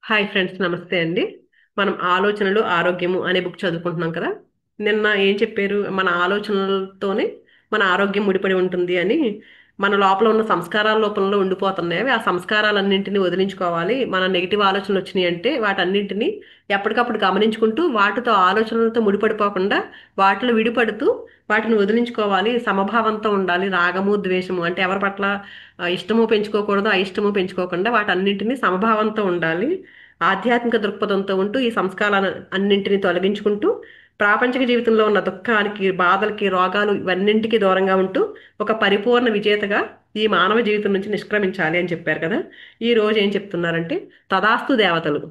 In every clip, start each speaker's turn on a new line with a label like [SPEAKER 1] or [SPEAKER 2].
[SPEAKER 1] Hi friends, నమస్తే అండి. మనం ఆలోచనలు ఆరోగ్యము అనే బుక్ చదువుకుంటున్నాం కదా. నిన్న ఏం చెప్పారు? మన ఆలోచనలతోనే మన ఆరోగ్యం ముడిపడి ఉంటుంది అని. మన లోపల ఉన్న సంస్కారాల లోపల ఉండిపోతున్నాయి. ఆ సంస్కారాలన్నింటినీ వదిలించుకోవాలి. మన నెగిటివ్ ఆలోచనలు వచ్చినాయి అంటే వాటన్నింటినీ ఎప్పటికప్పుడు గమనించుకుంటూ వాటితో ఆలోచనలతో ముడిపడిపోకుండా వాటిలో విడిపడుతూ వాటిని వదిలించుకోవాలి. సమభావంతో ఉండాలి. రాగము ద్వేషము అంటే ఎవరి పట్ల ఇష్టము పెంచుకోకూడదు, అయిష్టము పెంచుకోకుండా వాటన్నింటినీ సమభావంతో ఉండాలి. ఆధ్యాత్మిక దృక్పథంతో ఉంటూ ఈ సంస్కారాలను అన్నింటినీ తొలగించుకుంటూ ప్రాపంచిక జీవితంలో ఉన్న దుఃఖానికి, బాధలకి, రోగాలు ఇవన్నింటికి దూరంగా ఉంటూ ఒక పరిపూర్ణ విజేతగా ఈ మానవ జీవితం నుంచి నిష్క్రమించాలి అని చెప్పారు కదా. ఈ రోజు ఏం చెప్తున్నారంటే తదాస్తు దేవతలు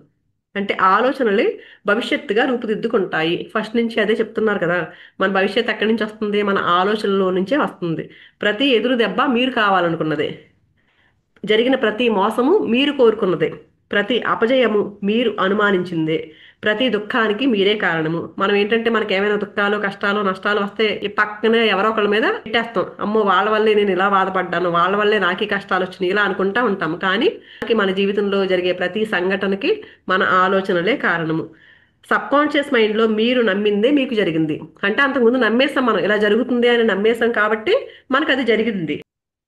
[SPEAKER 1] అంటే ఆలోచనలే భవిష్యత్తుగా రూపుదిద్దుకుంటాయి. ఫస్ట్ నుంచి అదే చెప్తున్నారు కదా. మన భవిష్యత్తు ఎక్కడి నుంచి వస్తుంది? మన ఆలోచనలో నుంచే వస్తుంది. ప్రతి ఎదురు దెబ్బ మీరు కావాలనుకున్నదే, జరిగిన ప్రతి మోసము మీరు కోరుకున్నదే, ప్రతి అపజయము మీరు అనుమానించిందే, ప్రతి దుఃఖానికి మీరే కారణము. మనం ఏంటంటే మనకి ఏమైనా దుఃఖాలు, కష్టాలు, నష్టాలు వస్తే ఈ పక్కనే ఎవరో ఒకళ్ళ మీద పెట్టేస్తాం. అమ్మో, వాళ్ళ వల్లే నేను ఇలా బాధపడ్డాను, వాళ్ళ వల్లే నాకు ఈ కష్టాలు వచ్చినాయి, ఇలా అనుకుంటా ఉంటాం. కానీ మన జీవితంలో జరిగే ప్రతి సంఘటనకి మన ఆలోచనలే కారణము. సబ్ కాన్షియస్ మైండ్లో మీరు నమ్మిందే మీకు జరిగింది. అంటే అంతకుముందు నమ్మేస్తాం, మనం ఇలా జరుగుతుంది అని నమ్మేస్తాం కాబట్టి మనకు అది జరిగింది.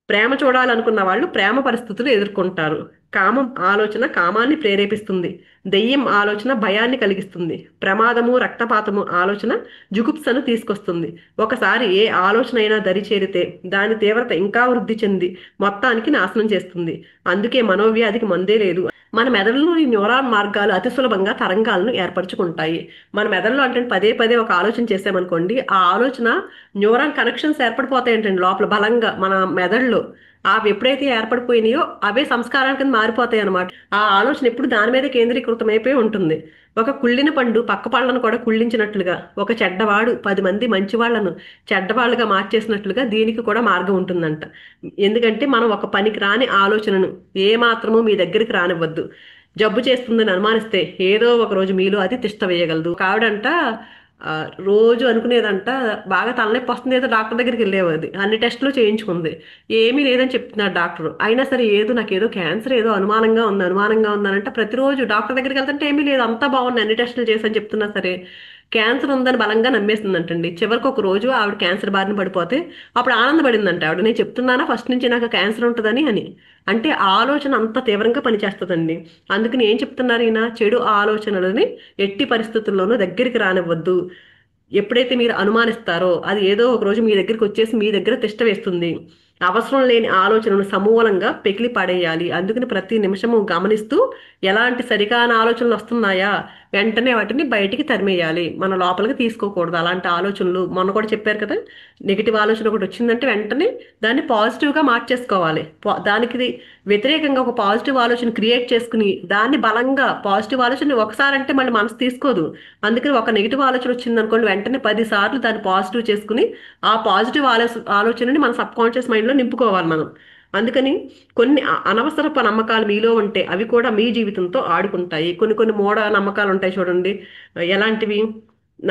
[SPEAKER 1] ప్రేమ చూడాలనుకున్న వాళ్ళు ప్రేమ పరిస్థితులు ఎదుర్కొంటారు. కామం ఆలోచన కామాన్ని ప్రేరేపిస్తుంది. దెయ్యం ఆలోచన భయాన్ని కలిగిస్తుంది. ప్రమాదము, రక్తపాతము ఆలోచన జుగుప్సను తీసుకొస్తుంది. ఒకసారి ఏ ఆలోచన అయినా దరి చేరితే దాని తీవ్రత ఇంకా వృద్ధి చెంది మొత్తానికి నాశనం చేస్తుంది. అందుకే మనోవ్యాధికి మందే లేదు. మన మెదడులోని న్యూరాన్ మార్గాలు అతి సులభంగా తరంగాలను ఏర్పరచుకుంటాయి. మన మెదడులో అంటే పదే పదే ఒక ఆలోచన చేసామనుకోండి, ఆ ఆలోచన న్యూరాన్ కనెక్షన్స్ ఏర్పడిపోతాయంటండి లోపల బలంగా మన మెదడులో. అవి ఎప్పుడైతే ఏర్పడిపోయినాయో అవే సంస్కారాల కింద మారిపోతాయి అనమాట. ఆ ఆలోచన ఎప్పుడు దాని మీద కేంద్రీకృతమైపోయి ఉంటుంది. ఒక కుళ్ళిన పండు పక్క పళ్ళను కూడా కుళ్ళించినట్లుగా, ఒక చెడ్డవాడు 10 మంది మంచి వాళ్ళను చెడ్డవాళ్ళుగా మార్చేసినట్లుగా దీనికి కూడా మార్గం ఉంటుందంట. ఎందుకంటే మనం ఒక పనికి రాని ఆలోచనను ఏ మాత్రము మీ దగ్గరికి రానివ్వద్దు. జబ్బు చేస్తుందని అనుమానిస్తే ఏదో ఒక రోజు మీలో అది తిష్ట వేయగలదు. కావిడంట రోజు అనుకునేదంట, బాగా తలనొప్పి వస్తుంది, ఏదో డాక్టర్ దగ్గరికి వెళ్ళేది, అన్ని టెస్టులు చేయించుకుంది, ఏమీ లేదని చెప్తున్నాడు డాక్టర్. అయినా సరే ఏదో నాకేదో క్యాన్సర్ ఏదో అనుమానంగా ఉందనంట ప్రతిరోజు డాక్టర్ దగ్గరికి వెళ్తుంటే ఏమీ లేదు, అంతా బాగుంది, అన్ని టెస్టులు చేసని చెప్తున్నా సరే క్యాన్సర్ ఉందని బలంగా నమ్మేస్తుందంటండి. చివరికి ఒక రోజు ఆవిడ క్యాన్సర్ బారిన పడిపోతే అప్పుడు ఆనందపడిందంట ఆవిడ, నేను చెప్తున్నానా ఫస్ట్ నుంచి నాకు క్యాన్సర్ ఉంటుందని అని. అంటే ఆలోచన అంత తీవ్రంగా పనిచేస్తుందండి. అందుకని ఏం చెప్తున్నారు ఈయన, చెడు ఆలోచనలని ఎట్టి పరిస్థితుల్లోనూ దగ్గరికి రానివ్వద్దు. ఎప్పుడైతే మీరు అనుమానిస్తారో అది ఏదో ఒక రోజు మీ దగ్గరికి వచ్చేసి మీ దగ్గర తిష్ట వేస్తుంది. అవసరం లేని ఆలోచనను సమూలంగా పెకిలి పడేయాలి. అందుకని ప్రతి నిమిషము గమనిస్తూ ఎలాంటి సరికాని ఆలోచనలు వస్తున్నాయా వెంటనే వాటిని బయటికి తరిమేయాలి. మన లోపలికి తీసుకోకూడదు అలాంటి ఆలోచనలు. మొన్న కూడా చెప్పారు కదా, నెగిటివ్ ఆలోచన ఒకటి వచ్చిందంటే వెంటనే దాన్ని పాజిటివ్గా మార్చేసుకోవాలి. దానికి వ్యతిరేకంగా ఒక పాజిటివ్ ఆలోచన క్రియేట్ చేసుకుని దాన్ని బలంగా పాజిటివ్ ఆలోచన ఒకసారి అంటే మళ్ళీ మనసు తీసుకోదు. అందుకని ఒక నెగిటివ్ ఆలోచన వచ్చింది అనుకోండి, వెంటనే 10 సార్లు దాన్ని పాజిటివ్ చేసుకుని ఆ పాజిటివ్ ఆలోచనని మన సబ్ కాన్షియస్ మైండ్లో నింపుకోవాలి మనం. అందుకని కొన్ని అనవసరపు నమ్మకాలు మీలో ఉంటే అవి కూడా మీ జీవితంతో ఆడుకుంటాయి. కొన్ని కొన్ని మూఢ నమ్మకాలు ఉంటాయి చూడండి. ఎలాంటివి?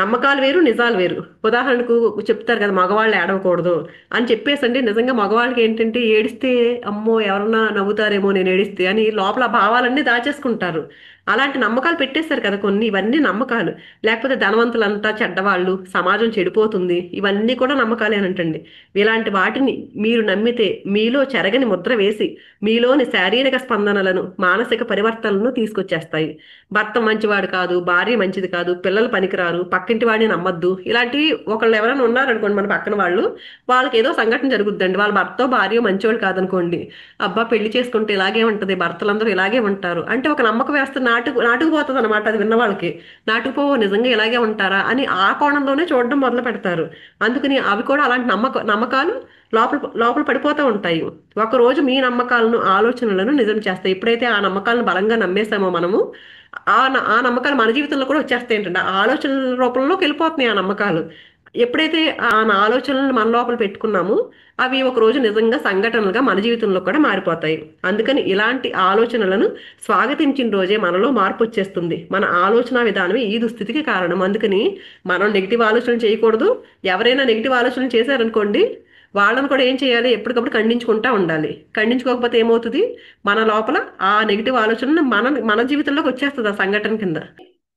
[SPEAKER 1] నమ్మకాలు వేరు, నిజాలు వేరు. ఉదాహరణకు చెప్తారు కదా, మగవాళ్ళు ఏడవకూడదు అని చెప్పేసండి. నిజంగా మగవాళ్ళకి ఏంటంటే ఏడిస్తే అమ్మో ఎవరన్నా నవ్వుతారేమో నేను ఏడిస్తే అని లోపల భావాలన్నీ దాచేసుకుంటారు. అలాంటి నమ్మకాలు పెట్టేశారు కదా కొన్ని. ఇవన్నీ నమ్మకాలు. లేకపోతే ధనవంతులంతా చెడ్డవాళ్ళు, సమాజం చెడిపోతుంది, ఇవన్నీ కూడా నమ్మకాలేనంటండి. ఇలాంటి వాటిని మీరు నమ్మితే మీలో చెరగని ముద్ర వేసి మీలోని శారీరక స్పందనలను, మానసిక పరివర్తనలను తీసుకొచ్చేస్తాయి. భర్త మంచివాడు కాదు, భార్య మంచిది కాదు, పిల్లలు పనికిరారు, పక్కింటి వాడిని నమ్మద్దు, ఇలాంటివి ఒకళ్ళు ఎవరైనా ఉన్నారనుకోండి మన పక్కన వాళ్ళు, వాళ్ళకి ఏదో సంఘటన జరుగుద్దండి. వాళ్ళ భర్త భార్య మంచివాళ్ళు కాదనుకోండి, అబ్బా పెళ్లి చేసుకుంటే ఇలాగే ఉంటది, భర్తలందరూ ఇలాగే ఉంటారు అంటే ఒక నమ్మకం వేస్తే నాటుకుపోతుంది అనమాట. అది విన్న వాళ్ళకి నాటుకుపో, నిజంగా ఇలాగే ఉంటారా అని ఆ కోణంలోనే చూడడం మొదలు పెడతారు. అందుకని అవి కూడా అలాంటి నమ్మకాలు లోపల లోపల పడిపోతూ ఉంటాయి. ఒకరోజు మీ నమ్మకాలను, ఆలోచనలను నిజం చేస్తాయి. ఎప్పుడైతే ఆ నమ్మకాలను బలంగా నమ్మేస్తామో మనము, ఆ నమ్మకాలు మన జీవితంలో కూడా వచ్చేస్తాయి. ఏంటంటే ఆ ఆలోచనల రూపంలోకి వెళ్ళిపోతున్నాయి ఆ నమ్మకాలు. ఎప్పుడైతే ఆ ఆలోచనలను మన లోపల పెట్టుకున్నామో అవి ఒక రోజు నిజంగా సంఘటనలుగా మన జీవితంలో కూడా మారిపోతాయి. అందుకని ఇలాంటి ఆలోచనలను స్వాగతించిన రోజే మనలో మార్పు వచ్చేస్తుంది. మన ఆలోచన విధానమే ఈ దుస్థితికి కారణం. అందుకని మనం నెగిటివ్ ఆలోచనలు చేయకూడదు. ఎవరైనా నెగిటివ్ ఆలోచనలు చేశారనుకోండి, వాళ్ళని కూడా ఏం చేయాలి, ఎప్పటికప్పుడు ఖండించుకుంటా ఉండాలి. ఖండించుకోకపోతే ఏమవుతుంది, మన లోపల ఆ నెగిటివ్ ఆలోచన మన మన జీవితంలోకి వచ్చేస్తుంది ఆ సంఘటన కింద.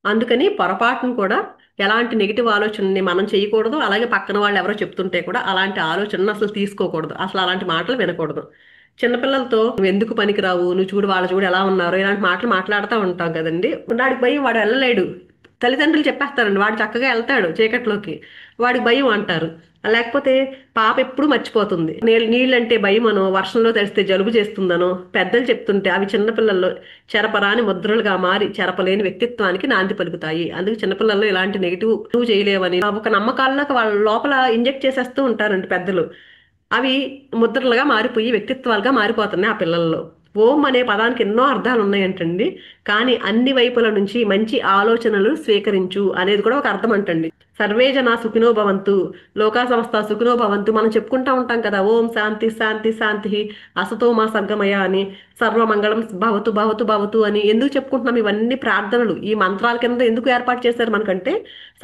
[SPEAKER 1] అందుకని పొరపాటును కూడా ఎలాంటి నెగిటివ్ ఆలోచనని మనం చేయకూడదు. అలాగే పక్కన వాళ్ళు ఎవరో చెప్తుంటే కూడా అలాంటి ఆలోచనను అసలు తీసుకోకూడదు. అసలు అలాంటి మాటలు వినకూడదు. చిన్నపిల్లలతో నువ్వు ఎందుకు పనికిరావు, నువ్వు చూడు వాళ్ళ చూడు ఎలా ఉన్నారు, ఇలాంటి మాటలు మాట్లాడుతూ ఉంటాం కదండి. వాడికి భయం, వాడు వెళ్ళలేడు. తల్లిదండ్రులు చెప్పేస్తారండి, వాడు చక్కగా వెళ్తాడు చీకట్లోకి, వాడికి భయం అంటారు. లేకపోతే పాప ఎప్పుడు మర్చిపోతుంది, నీళ్ళంటే భయమనో, వర్షంలో తడిస్తే జలుబు చేస్తుందనో పెద్దలు చెప్తుంటే అవి చిన్నపిల్లల్లో చెరపరాని ముద్రలుగా మారి చెరపలేని వ్యక్తిత్వానికి నాంది పలుకుతాయి. అందుకే చిన్నపిల్లల్లో ఇలాంటి నెగిటివ్ నువ్వు చేయలేవని ఒక నమ్మకాల్లోకి వాళ్ళ లోపల ఇంజెక్ట్ చేసేస్తూ ఉంటారండి పెద్దలు. అవి ముద్రలుగా మారిపోయి వ్యక్తిత్వాలుగా మారిపోతున్నాయి ఆ పిల్లల్లో. ఓం అనే పదానికి ఎన్నో అర్థాలు ఉన్నాయంటండి. కానీ అన్ని వైపుల నుంచి మంచి ఆలోచనలు స్వీకరించు అనేది కూడా ఒక అర్థం అంటండి. సర్వే జన సుఖినో భవంతు, లోకా సంస్థ సుఖినో భవంతు మనం చెప్పుకుంటా ఉంటాం కదా, ఓం శాంతి శాంతి శాంతి అసతో మా సర్గమయ అని, సర్వమంగళం భవతు భవతు భవతు అని ఎందుకు చెప్పుకుంటున్నాం? ఇవన్నీ ప్రార్థనలు ఈ మంత్రాల కింద ఎందుకు ఏర్పాటు చేశారు మనకంటే,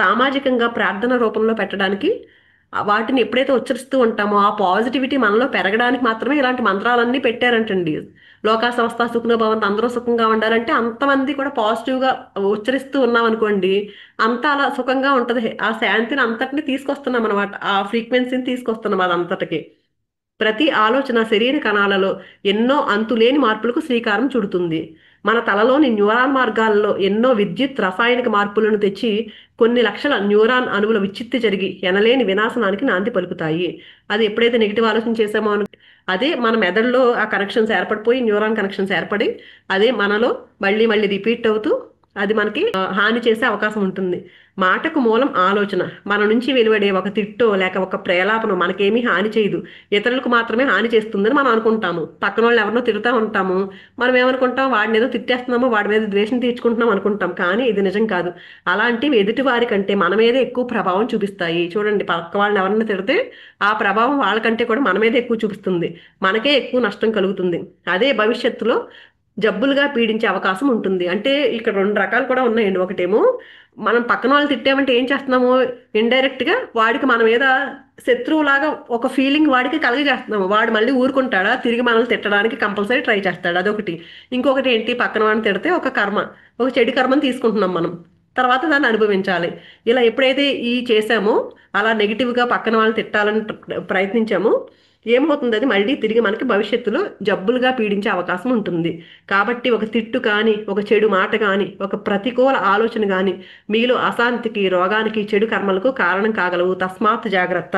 [SPEAKER 1] సామాజికంగా ప్రార్థన రూపంలో పెట్టడానికి. వాటిని ఎప్పుడైతే ఉచ్చరిస్తూ ఉంటామో ఆ పాజిటివిటీ మనలో పెరగడానికి మాత్రమే ఇలాంటి మంత్రాలన్నీ పెట్టారంటండి. లోకా సంస్థ సుఖనో భవంతు, అందరూ సుఖంగా ఉండాలంటే అంతమంది కూడా పాజిటివ్గా ఉచ్చరిస్తూ ఉన్నాం అనుకోండి, అంత అలా సుఖంగా ఉంటది. ఆ శాంతిని అంతటిని తీసుకొస్తున్నాం అనమాట, ఆ ఫ్రీక్వెన్సీని తీసుకొస్తున్నాం అదంతటికి. ప్రతి ఆలోచన శరీర కణాలలో ఎన్నో అంతులేని మార్పులకు శ్రీకారం చుడుతుంది. మన తలలోని న్యూరాన్ మార్గాల్లో ఎన్నో విద్యుత్ రసాయనిక మార్పులను తెచ్చి కొన్ని లక్షల న్యూరాన్ అణువుల విచ్ఛిత్తి జరిగి ఎనలేని వినాశనానికి నాంది పలుకుతాయి. అది ఎప్పుడైతే నెగిటివ్ ఆలోచన చేసామో అదే మన మెదడులో ఆ కనెక్షన్స్ ఏర్పడిపోయి, న్యూరాన్ కనెక్షన్స్ ఏర్పడి అదే మనలో మళ్ళీ మళ్ళీ రిపీట్ అవుతూ అది మనకి హాని చేసే అవకాశం ఉంటుంది. మాటకు మూలం ఆలోచన. మన నుంచి వెలువడే ఒక తిట్టో లేక ఒక ప్రేలాపనో మనకేమీ హాని చేయదు, ఇతరులకు మాత్రమే హాని చేస్తుందని మనం అనుకుంటాము. పక్కన వాళ్ళు ఎవరినో తిడుతూ ఉంటాము, మనం ఏమనుకుంటాం, వాడిని ఏదో తిట్టేస్తున్నామో వాడి మీద ద్వేషం తీర్చుకుంటున్నాం అనుకుంటాం. కానీ ఇది నిజం కాదు. అలాంటివి ఎదుటి వారి కంటే మన మీదే ఎక్కువ ప్రభావం చూపిస్తాయి. చూడండి, పక్క వాళ్ళని ఎవరిని తిడితే ఆ ప్రభావం వాళ్ళకంటే కూడా మన మీదే ఎక్కువ చూపిస్తుంది, మనకే ఎక్కువ నష్టం కలుగుతుంది. అదే భవిష్యత్తులో జబ్బులుగా పీడించే అవకాశం ఉంటుంది. అంటే ఇక్కడ రెండు రకాలు కూడా ఉన్నాయండి. ఒకటేమో మనం పక్కన వాళ్ళు తిట్టామంటే ఏం చేస్తున్నాము, ఇండైరెక్ట్ గా వాడికి మన మీద శత్రువులాగా ఒక ఫీలింగ్ వాడికి కలిగజేస్తున్నాము. వాడు మళ్ళీ ఊరుకుంటాడా, తిరిగి మనల్ని తిట్టడానికి కంపల్సరీ ట్రై చేస్తాడు, అదొకటి. ఇంకొకటి ఏంటి, పక్కన వాడిని తిడితే ఒక కర్మ, ఒక చెడు కర్మను తీసుకుంటున్నాం మనం, తర్వాత దాన్ని అనుభవించాలి. ఇలా ఎప్పుడైతే ఈ చేసామో, అలా నెగిటివ్గా పక్కన వాళ్ళని తిట్టాలని ప్రయత్నించామో ఏమవుతుంది, అది మళ్ళీ తిరిగి మనకి భవిష్యత్తులో జబ్బులుగా పీడించే అవకాశం ఉంటుంది. కాబట్టి ఒక తిట్టు కానీ, ఒక చెడు మాట కానీ, ఒక ప్రతికూల ఆలోచన కానీ మీలో అశాంతికి, రోగానికి, చెడు కర్మలకు కారణం కాగలవు. తస్మాత్ జాగ్రత్త.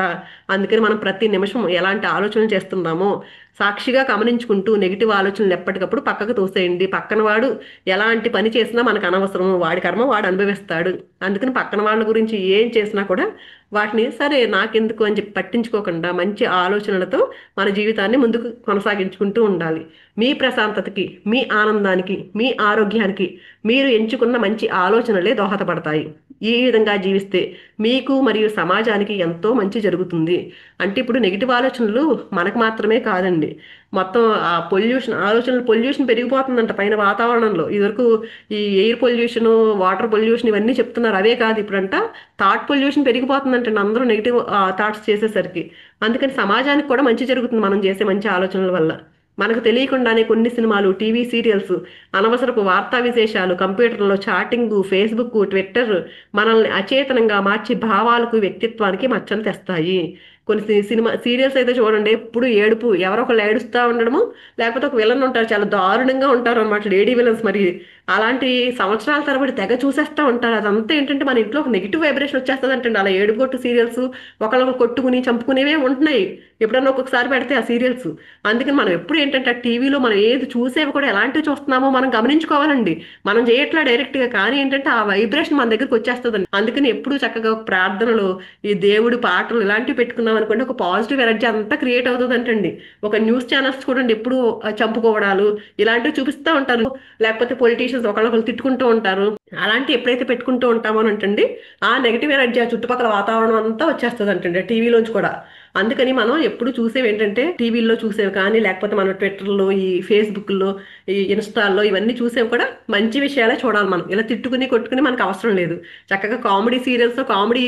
[SPEAKER 1] అందుకని మనం ప్రతి నిమిషం ఎలాంటి ఆలోచనలు చేస్తున్నామో సాక్షిగా గమనించుకుంటూ నెగిటివ్ ఆలోచనలు ఎప్పటికప్పుడు పక్కకు తోసేయండి. పక్కన వాడు ఎలాంటి పని చేసినా మనకు అనవసరం, వాడి కర్మ వాడు అనుభవిస్తాడు. అందుకని పక్కన వాళ్ళ గురించి ఏం చేసినా కూడా వాటిని సరే నాకెందుకు అని చెప్పి పట్టించుకోకుండా మంచి ఆలోచనలతో మన జీవితాన్ని ముందుకు కొనసాగించుకుంటూ ఉండాలి. మీ ప్రశాంతతకి, మీ ఆనందానికి, మీ ఆరోగ్యానికి మీరు ఎంచుకున్న మంచి ఆలోచనలే దోహదపడతాయి. ఈ విధంగా జీవిస్తే మీకు మరియు సమాజానికి ఎంతో మంచి జరుగుతుంది. అంటే ఇప్పుడు నెగిటివ్ ఆలోచనలు మనకు మాత్రమే కాదండి, మొత్తం ఆ పొల్యూషన్ పెరిగిపోతుందంట పైన వాతావరణంలో. ఇదివరకు ఈ ఎయిర్ పొల్యూషన్, వాటర్ పొల్యూషన్ ఇవన్నీ చెప్తున్నారు, అవే కాదు ఇప్పుడంట థాట్ పొల్యూషన్ పెరిగిపోతుందంటే అందరూ నెగిటివ్ థాట్స్ చేసేసరికి. అందుకని సమాజానికి కూడా మంచి జరుగుతుంది మనం చేసే మంచి ఆలోచనల వల్ల. మనకు తెలియకుండానే కొన్ని సినిమాలు, టీవీ సీరియల్స్, అనవసరపు వార్తా విశేషాలు, కంప్యూటర్లో చాటింగ్, ఫేస్బుక్, ట్విట్టర్ మనల్ని అచేతనంగా మార్చి భావాలకు, వ్యక్తిత్వానికి మచ్చలు తెస్తాయి. కొన్ని సినిమా సీరియల్స్ అయితే చూడండి, ఎప్పుడు ఏడుపు, ఎవరో ఒకళ్ళు ఏడుస్తూ ఉండడము, లేకపోతే ఒక విలన్ ఉంటారు, చాలా దారుణంగా ఉంటారు అనమాట, లేడీ విలన్స్. మరి అలాంటి సంవత్సరాల తరబడి తెగ చూసేస్తూ ఉంటారు. అదంతా ఏంటంటే మన ఇంట్లో ఒక నెగిటివ్ వైబ్రేషన్ వచ్చేస్తుంది అంటండి. అలా ఏడుగొట్టు సీరియల్స్, ఒకళ్ళు కొట్టుకుని చంపుకునేవే ఉంటున్నాయి ఎప్పుడన్నా ఒక్కొక్కసారి పెడితే ఆ సీరియల్స్. అందుకని మనం ఎప్పుడు ఏంటంటే ఆ టీవీలో మనం ఏది చూసేవి కూడా ఎలాంటివి చూస్తున్నామో మనం గమనించుకోవాలండి. మనం చేయట్లా డైరెక్ట్గా, కానీ ఏంటంటే ఆ వైబ్రేషన్ మన దగ్గరికి వచ్చేస్తుందండి. అందుకని ఎప్పుడు చక్కగా ప్రార్థనలు, ఈ దేవుడి పాటలు ఇలాంటివి పెట్టుకున్నాం అనుకోండి, ఒక పాజిటివ్ ఎనర్జీ అంతా క్రియేట్ అవుతుంది అంటండి. ఒక న్యూస్ ఛానల్స్ చూడండి, ఎప్పుడు చంపుకోవడాలు ఇలాంటివి చూపిస్తూ ఉంటారు, లేకపోతే పొలిటీషియన్స్ ఒకళ్ళొకళ్ళు తిట్టుకుంటూ ఉంటారు. అలాంటి ఎప్పుడైతే పెట్టుకుంటూ ఉంటామో అంటండి, ఆ నెగిటివ్ ఎనర్జీ ఆ చుట్టుపక్కల వాతావరణం అంతా వచ్చేస్తుంది అంటండి టీవీలోంచి కూడా. అందుకని మనం ఎప్పుడు చూసేవి ఏంటంటే టీవీల్లో చూసేవి కానీ లేకపోతే మన ట్విట్టర్లో ఈ ఫేస్బుక్లో ఈ ఇన్స్టాల్లో ఇవన్నీ చూసేవి కూడా మంచి విషయాలే చూడాలి. మనం ఇలా తిట్టుకుని కొట్టుకుని మనకు అవసరం లేదు. చక్కగా కామెడీ సీరియల్స్ కామెడీ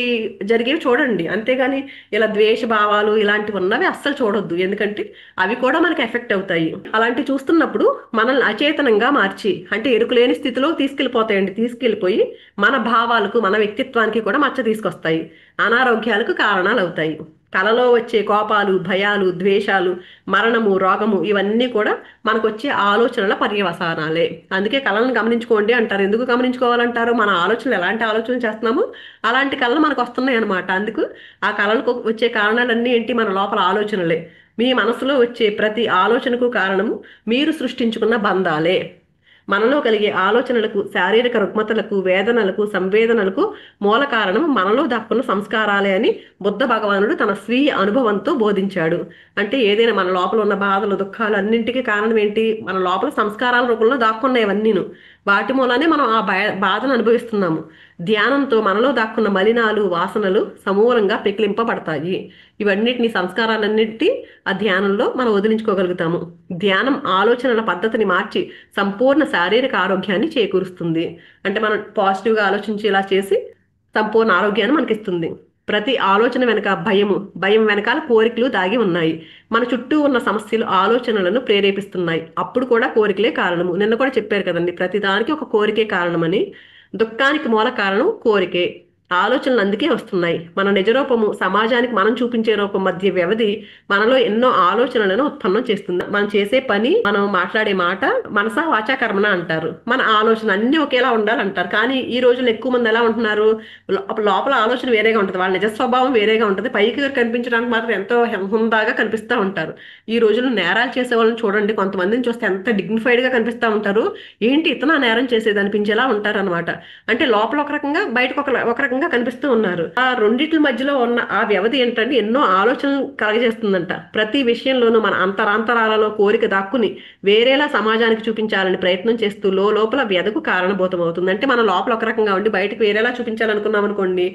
[SPEAKER 1] జరిగేవి చూడండి, అంతేగాని ఇలా ద్వేష భావాలు ఇలాంటివి ఉన్నవి అస్సలు చూడొద్దు. ఎందుకంటే అవి కూడా మనకి ఎఫెక్ట్ అవుతాయి. అలాంటివి చూస్తున్నప్పుడు మనల్ని అచేతనంగా మార్చి అంటే ఎరుకులేని స్థితిలో తీసుకెళ్ళిపోతాయండి. తీసుకెళ్ళిపోయి మన భావాలకు మన వ్యక్తిత్వానికి కూడా మచ్చ తీసుకొస్తాయి, అనారోగ్యాలకు కారణాలు అవుతాయి. కలలో వచ్చే కోపాలు, భయాలు, ద్వేషాలు, మరణము, రోగము ఇవన్నీ కూడా మనకు వచ్చే ఆలోచనల పర్యవసానాలే. అందుకే కళలను గమనించుకోండి అంటారు. ఎందుకు గమనించుకోవాలంటారు? మన ఆలోచనలు ఎలాంటి ఆలోచనలు చేస్తున్నామో అలాంటి కళలు మనకు వస్తున్నాయి అనమాట. అందుకు ఆ కళలకు వచ్చే కారణాలన్నీ ఏంటి? మన లోపల ఆలోచనలే. మీ మనసులో వచ్చే ప్రతి ఆలోచనకు కారణము మీరు సృష్టించుకున్న బంధాలే. మనలో కలిగే ఆలోచనలకు, శారీరక రుగ్మతలకు, వేదనలకు, సంవేదనలకు మూల కారణం మనలో దాక్కున్న సంస్కారాలే అని బుద్ధ భగవానుడు తన స్వీయ అనుభవంతో బోధించాడు. అంటే ఏదైనా మన లోపల ఉన్న బాధలు, దుఃఖాలు అన్నింటికీ కారణం ఏంటి? మన లోపల సంస్కారాల రూపంలో దాక్కున్నాయివన్నీను. వాటి మూలానే మనం ఆ బాధను అనుభవిస్తున్నాము. ధ్యానంతో మనలో దాక్కున్న మలినాలు, వాసనలు సమూలంగా పెకిలింపబడతాయి. ఇవన్నిటిని, సంస్కారాలన్నింటి ఆ ధ్యానంలో మనం వదిలించుకోగలుగుతాము. ధ్యానం ఆలోచనల పద్ధతిని మార్చి సంపూర్ణ శారీరక ఆరోగ్యాన్ని చేకూరుస్తుంది. అంటే మనం పాజిటివ్గా ఆలోచించి ఇలా చేసి సంపూర్ణ ఆరోగ్యాన్ని మనకిస్తుంది. ప్రతి ఆలోచన వెనక భయము, భయం వెనకాల కోరికలు దాగి ఉన్నాయి. మన చుట్టూ ఉన్న సమస్యలు ఆలోచనలను ప్రేరేపిస్తున్నాయి. అప్పుడు కూడా కోరికలే కారణము. నిన్న కూడా చెప్పారు కదండి, ప్రతి దానికి ఒక కోరికే కారణమని. దుఃఖానికి మూల కారణం కోరికే. ఆలోచనలు అందుకే వస్తున్నాయి. మన నిజ రూపము, సమాజానికి మనం చూపించే రూపం మధ్య వ్యవధి మనలో ఎన్నో ఆలోచనలను ఉత్పన్నం చేస్తుంది. మనం చేసే పని, మనం మాట్లాడే మాట మనసా వాచా కర్మణ అంటారు. మన ఆలోచన అన్ని ఒకేలా ఉండాలంటారు. కానీ ఈ రోజుల్లో ఎక్కువ మంది ఎలా ఉంటున్నారు? లోపల ఆలోచన వేరేగా ఉంటుంది, వాళ్ళ నిజ స్వభావం వేరేగా ఉంటుంది. పైకి కనిపించడానికి మాత్రం ఎంతో హుందాగా కనిపిస్తూ ఉంటారు. ఈ రోజుల్లో నేరాలు చేసే వాళ్ళని చూడండి, కొంతమందిని చూస్తే ఎంత డిగ్నిఫైడ్ గా కనిపిస్తూ ఉంటారు. ఏంటి ఇతను నేరం చేసేది అనిపించేలా ఉంటారు అనమాట. అంటే లోపల ఒక రకంగా, బయటకు ఒక రకంగా కనిపిస్తూ ఉన్నారు. ఆ రెండిట్ల మధ్యలో ఉన్న ఆ వ్యవధి ఏంటంటే ఎన్నో ఆలోచనలు కలగజేస్తుందంట. ప్రతి విషయంలోనూ మన అంతరాంతరాలలో కోరిక దాక్కుని వేరేలా సమాజానికి చూపించాలని ప్రయత్నం చేస్తూ లోపల వ్యధకు కారణభూతం అవుతుంది. అంటే మన లోపల ఒక రకంగా ఉండి బయటకు వేరేలా చూపించాలనుకున్నాం అనుకోండి,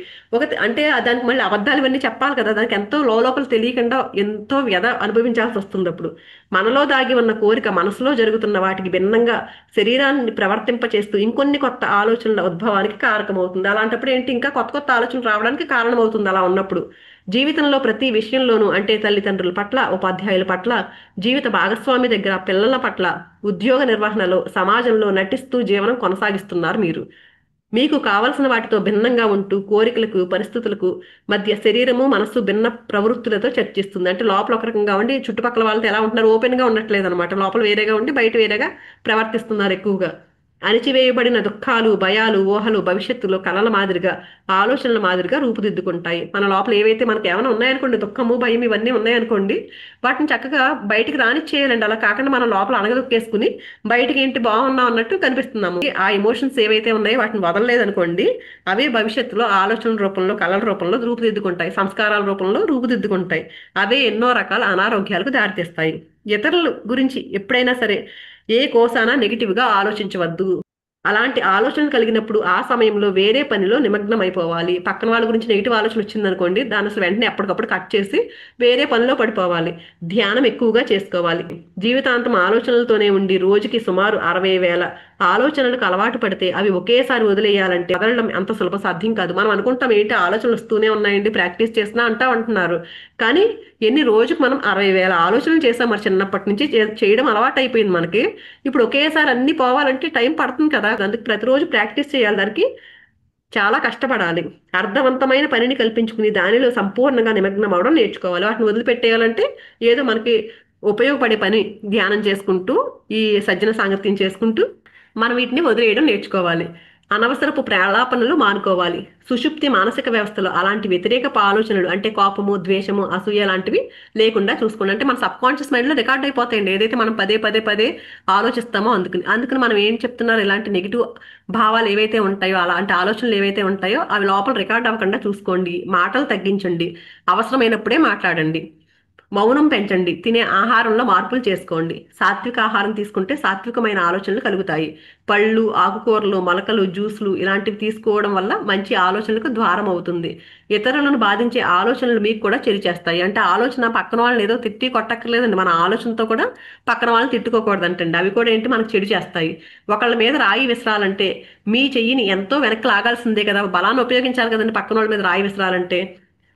[SPEAKER 1] అంటే దానికి మళ్ళీ అబద్ధాలు ఇవన్నీ చెప్పాలి కదా, దానికి ఎంతో లోపల తెలియకుండా ఎంతో వ్యధ అనుభవించాల్సి వస్తుంది. అప్పుడు మనలో దాగి ఉన్న కోరిక మనసులో జరుగుతున్న వాటికి భిన్నంగా శరీరాన్ని ప్రవర్తింపచేస్తూ ఇంకొన్ని కొత్త ఆలోచనల ఉద్భవానికి కారకమవుతుంది. అలాంటప్పుడు ఏంటి, ఇంకా కొత్త కొత్త ఆలోచనలు రావడానికి కారణమవుతుంది. అలా ఉన్నప్పుడు జీవితంలో ప్రతి విషయంలోనూ, అంటే తల్లిదండ్రుల పట్ల, ఉపాధ్యాయుల పట్ల, జీవిత భాగస్వామి దగ్గర, పిల్లల పట్ల, ఉద్యోగ నిర్వహణలో, సమాజంలో నటిస్తూ జీవనం కొనసాగిస్తున్నారు మీరు. మీకు కావలసిన వాటితో భిన్నంగా ఉంటూ కోరికలకు, పరిస్థితులకు మధ్య శరీరము, మనస్సు భిన్న ప్రవృత్తులతో చర్చిస్తుంది. అంటే లోపల ఒక రకంగా ఉండి చుట్టుపక్కల వాళ్ళతో ఎలా ఉంటున్నారు, ఓపెన్ గా ఉండట్లేదు అనమాట. లోపల వేరేగా ఉండి బయట వేరేగా ప్రవర్తిస్తున్నారు ఎక్కువగా. అణిచివేయబడిన దుఃఖాలు, భయాలు, ఊహలు భవిష్యత్తులో కలల మాదిరిగా, ఆలోచనల మాదిరిగా రూపుదిద్దుకుంటాయి. మన లోపల ఏవైతే మనకి ఏమైనా ఉన్నాయనుకోండి, దుఃఖము, భయం ఇవన్నీ ఉన్నాయనుకోండి, వాటిని చక్కగా బయటికి రానిచ్చేయాలండి. అలా కాకుండా మనం లోపల అణగదొక్కేసుకుని బయటికి ఏంటి బాగున్నాం అన్నట్టు కనిపిస్తున్నాము. ఆ ఎమోషన్స్ ఏవైతే ఉన్నాయో వాటిని వదలలేదనుకోండి, అవే భవిష్యత్తులో ఆలోచనల రూపంలో, కళల రూపంలో రూపుదిద్దుకుంటాయి, సంస్కారాల రూపంలో రూపుదిద్దుకుంటాయి. అవే ఎన్నో రకాల అనారోగ్యాలకు దారితీస్తాయి. ఇతరుల గురించి ఎప్పుడైనా సరే ఏ కోసానా నెగిటివ్గా ఆలోచించవద్దు. అలాంటి ఆలోచనలు కలిగినప్పుడు ఆ సమయంలో వేరే పనిలో నిమగ్నం అయిపోవాలి. పక్కన వాళ్ళ గురించి నెగిటివ్ ఆలోచన వచ్చిందనుకోండి, దాని అసలు వెంటనే అప్పటికప్పుడు కట్ చేసి వేరే పనిలో పడిపోవాలి. ధ్యానం ఎక్కువగా చేసుకోవాలి. జీవితాంతం ఆలోచనలతోనే ఉండి రోజుకి సుమారు 60,000 ఆలోచనలకు అలవాటు పడితే అవి ఒకేసారి వదిలేయాలంటే వదలడం అంత సులభ సాధ్యం కాదు. మనం అనుకుంటాం ఏంటి ఆలోచనలు వస్తూనే ఉన్నాయండి, ప్రాక్టీస్ చేసినా అంటున్నారు. కానీ ఎన్ని రోజుకు మనం 60,000 ఆలోచనలు చేసాం. మరి చిన్నప్పటి నుంచి చేయడం అలవాటు అయిపోయింది మనకి. ఇప్పుడు ఒకేసారి అన్ని పోవాలంటే టైం పడుతుంది కదా. అందుకు ప్రతిరోజు ప్రాక్టీస్ చేయాలి. దానికి చాలా కష్టపడాలి. అర్థవంతమైన పనిని కల్పించుకుని దానిలో సంపూర్ణంగా నిమగ్నం అవడం నేర్చుకోవాలి. వాటిని వదిలిపెట్టేయాలంటే ఏదో మనకి ఉపయోగపడే పని ధ్యానం చేసుకుంటూ, ఈ సజ్జన సాంగత్యం చేసుకుంటూ మనం వీటిని వదిలేయడం నేర్చుకోవాలి. అనవసరపు ప్రాలాపనలు మానుకోవాలి. సుషుప్తి మానసిక వ్యవస్థలో అలాంటి వ్యతిరేకపు ఆలోచనలు, అంటే కోపము, ద్వేషము, అసూయ లాంటివి లేకుండా చూసుకోండి. అంటే మన సబ్ కాన్షియస్ మైండ్ లో రికార్డ్ అయిపోతాయండి ఏదైతే మనం పదే పదే పదే ఆలోచిస్తామో. అందుకని మనం ఏం చెప్తున్నారు, ఇలాంటి నెగిటివ్ భావాలు ఏవైతే ఉంటాయో, అలాంటి ఆలోచనలు ఏవైతే ఉంటాయో అవి లోపల రికార్డ్ అవ్వకుండా చూసుకోండి. మాటలు తగ్గించండి. అవసరమైనప్పుడే మాట్లాడండి. మౌనం పెంచండి. తినే ఆహారంలో మార్పులు చేసుకోండి. సాత్విక ఆహారం తీసుకుంటే సాత్వికమైన ఆలోచనలు కలుగుతాయి. పళ్ళు, ఆకుకూరలు, మొలకలు, జ్యూస్లు ఇలాంటివి తీసుకోవడం వల్ల మంచి ఆలోచనలకు ద్వారం అవుతుంది. ఇతరులను బాధించే ఆలోచనలు మీకు కూడా చెరి చేస్తాయి. అంటే ఆలోచన పక్కన వాళ్ళని ఏదో తిట్టి కొట్టక్కర్లేదండి. మన ఆలోచనతో కూడా పక్కన వాళ్ళని తిట్టుకోకూడదంటండి. అవి కూడా ఏంటి మనకు చెడు చేస్తాయి. ఒకళ్ళ మీద రాయి విసరాలంటే మీ చెయ్యిని ఎంతో వెనక్కి లాగాల్సిందే కదా, బలాన్ని ఉపయోగించాలి కదండి పక్కన వాళ్ళ మీద రాయి విసరాలంటే.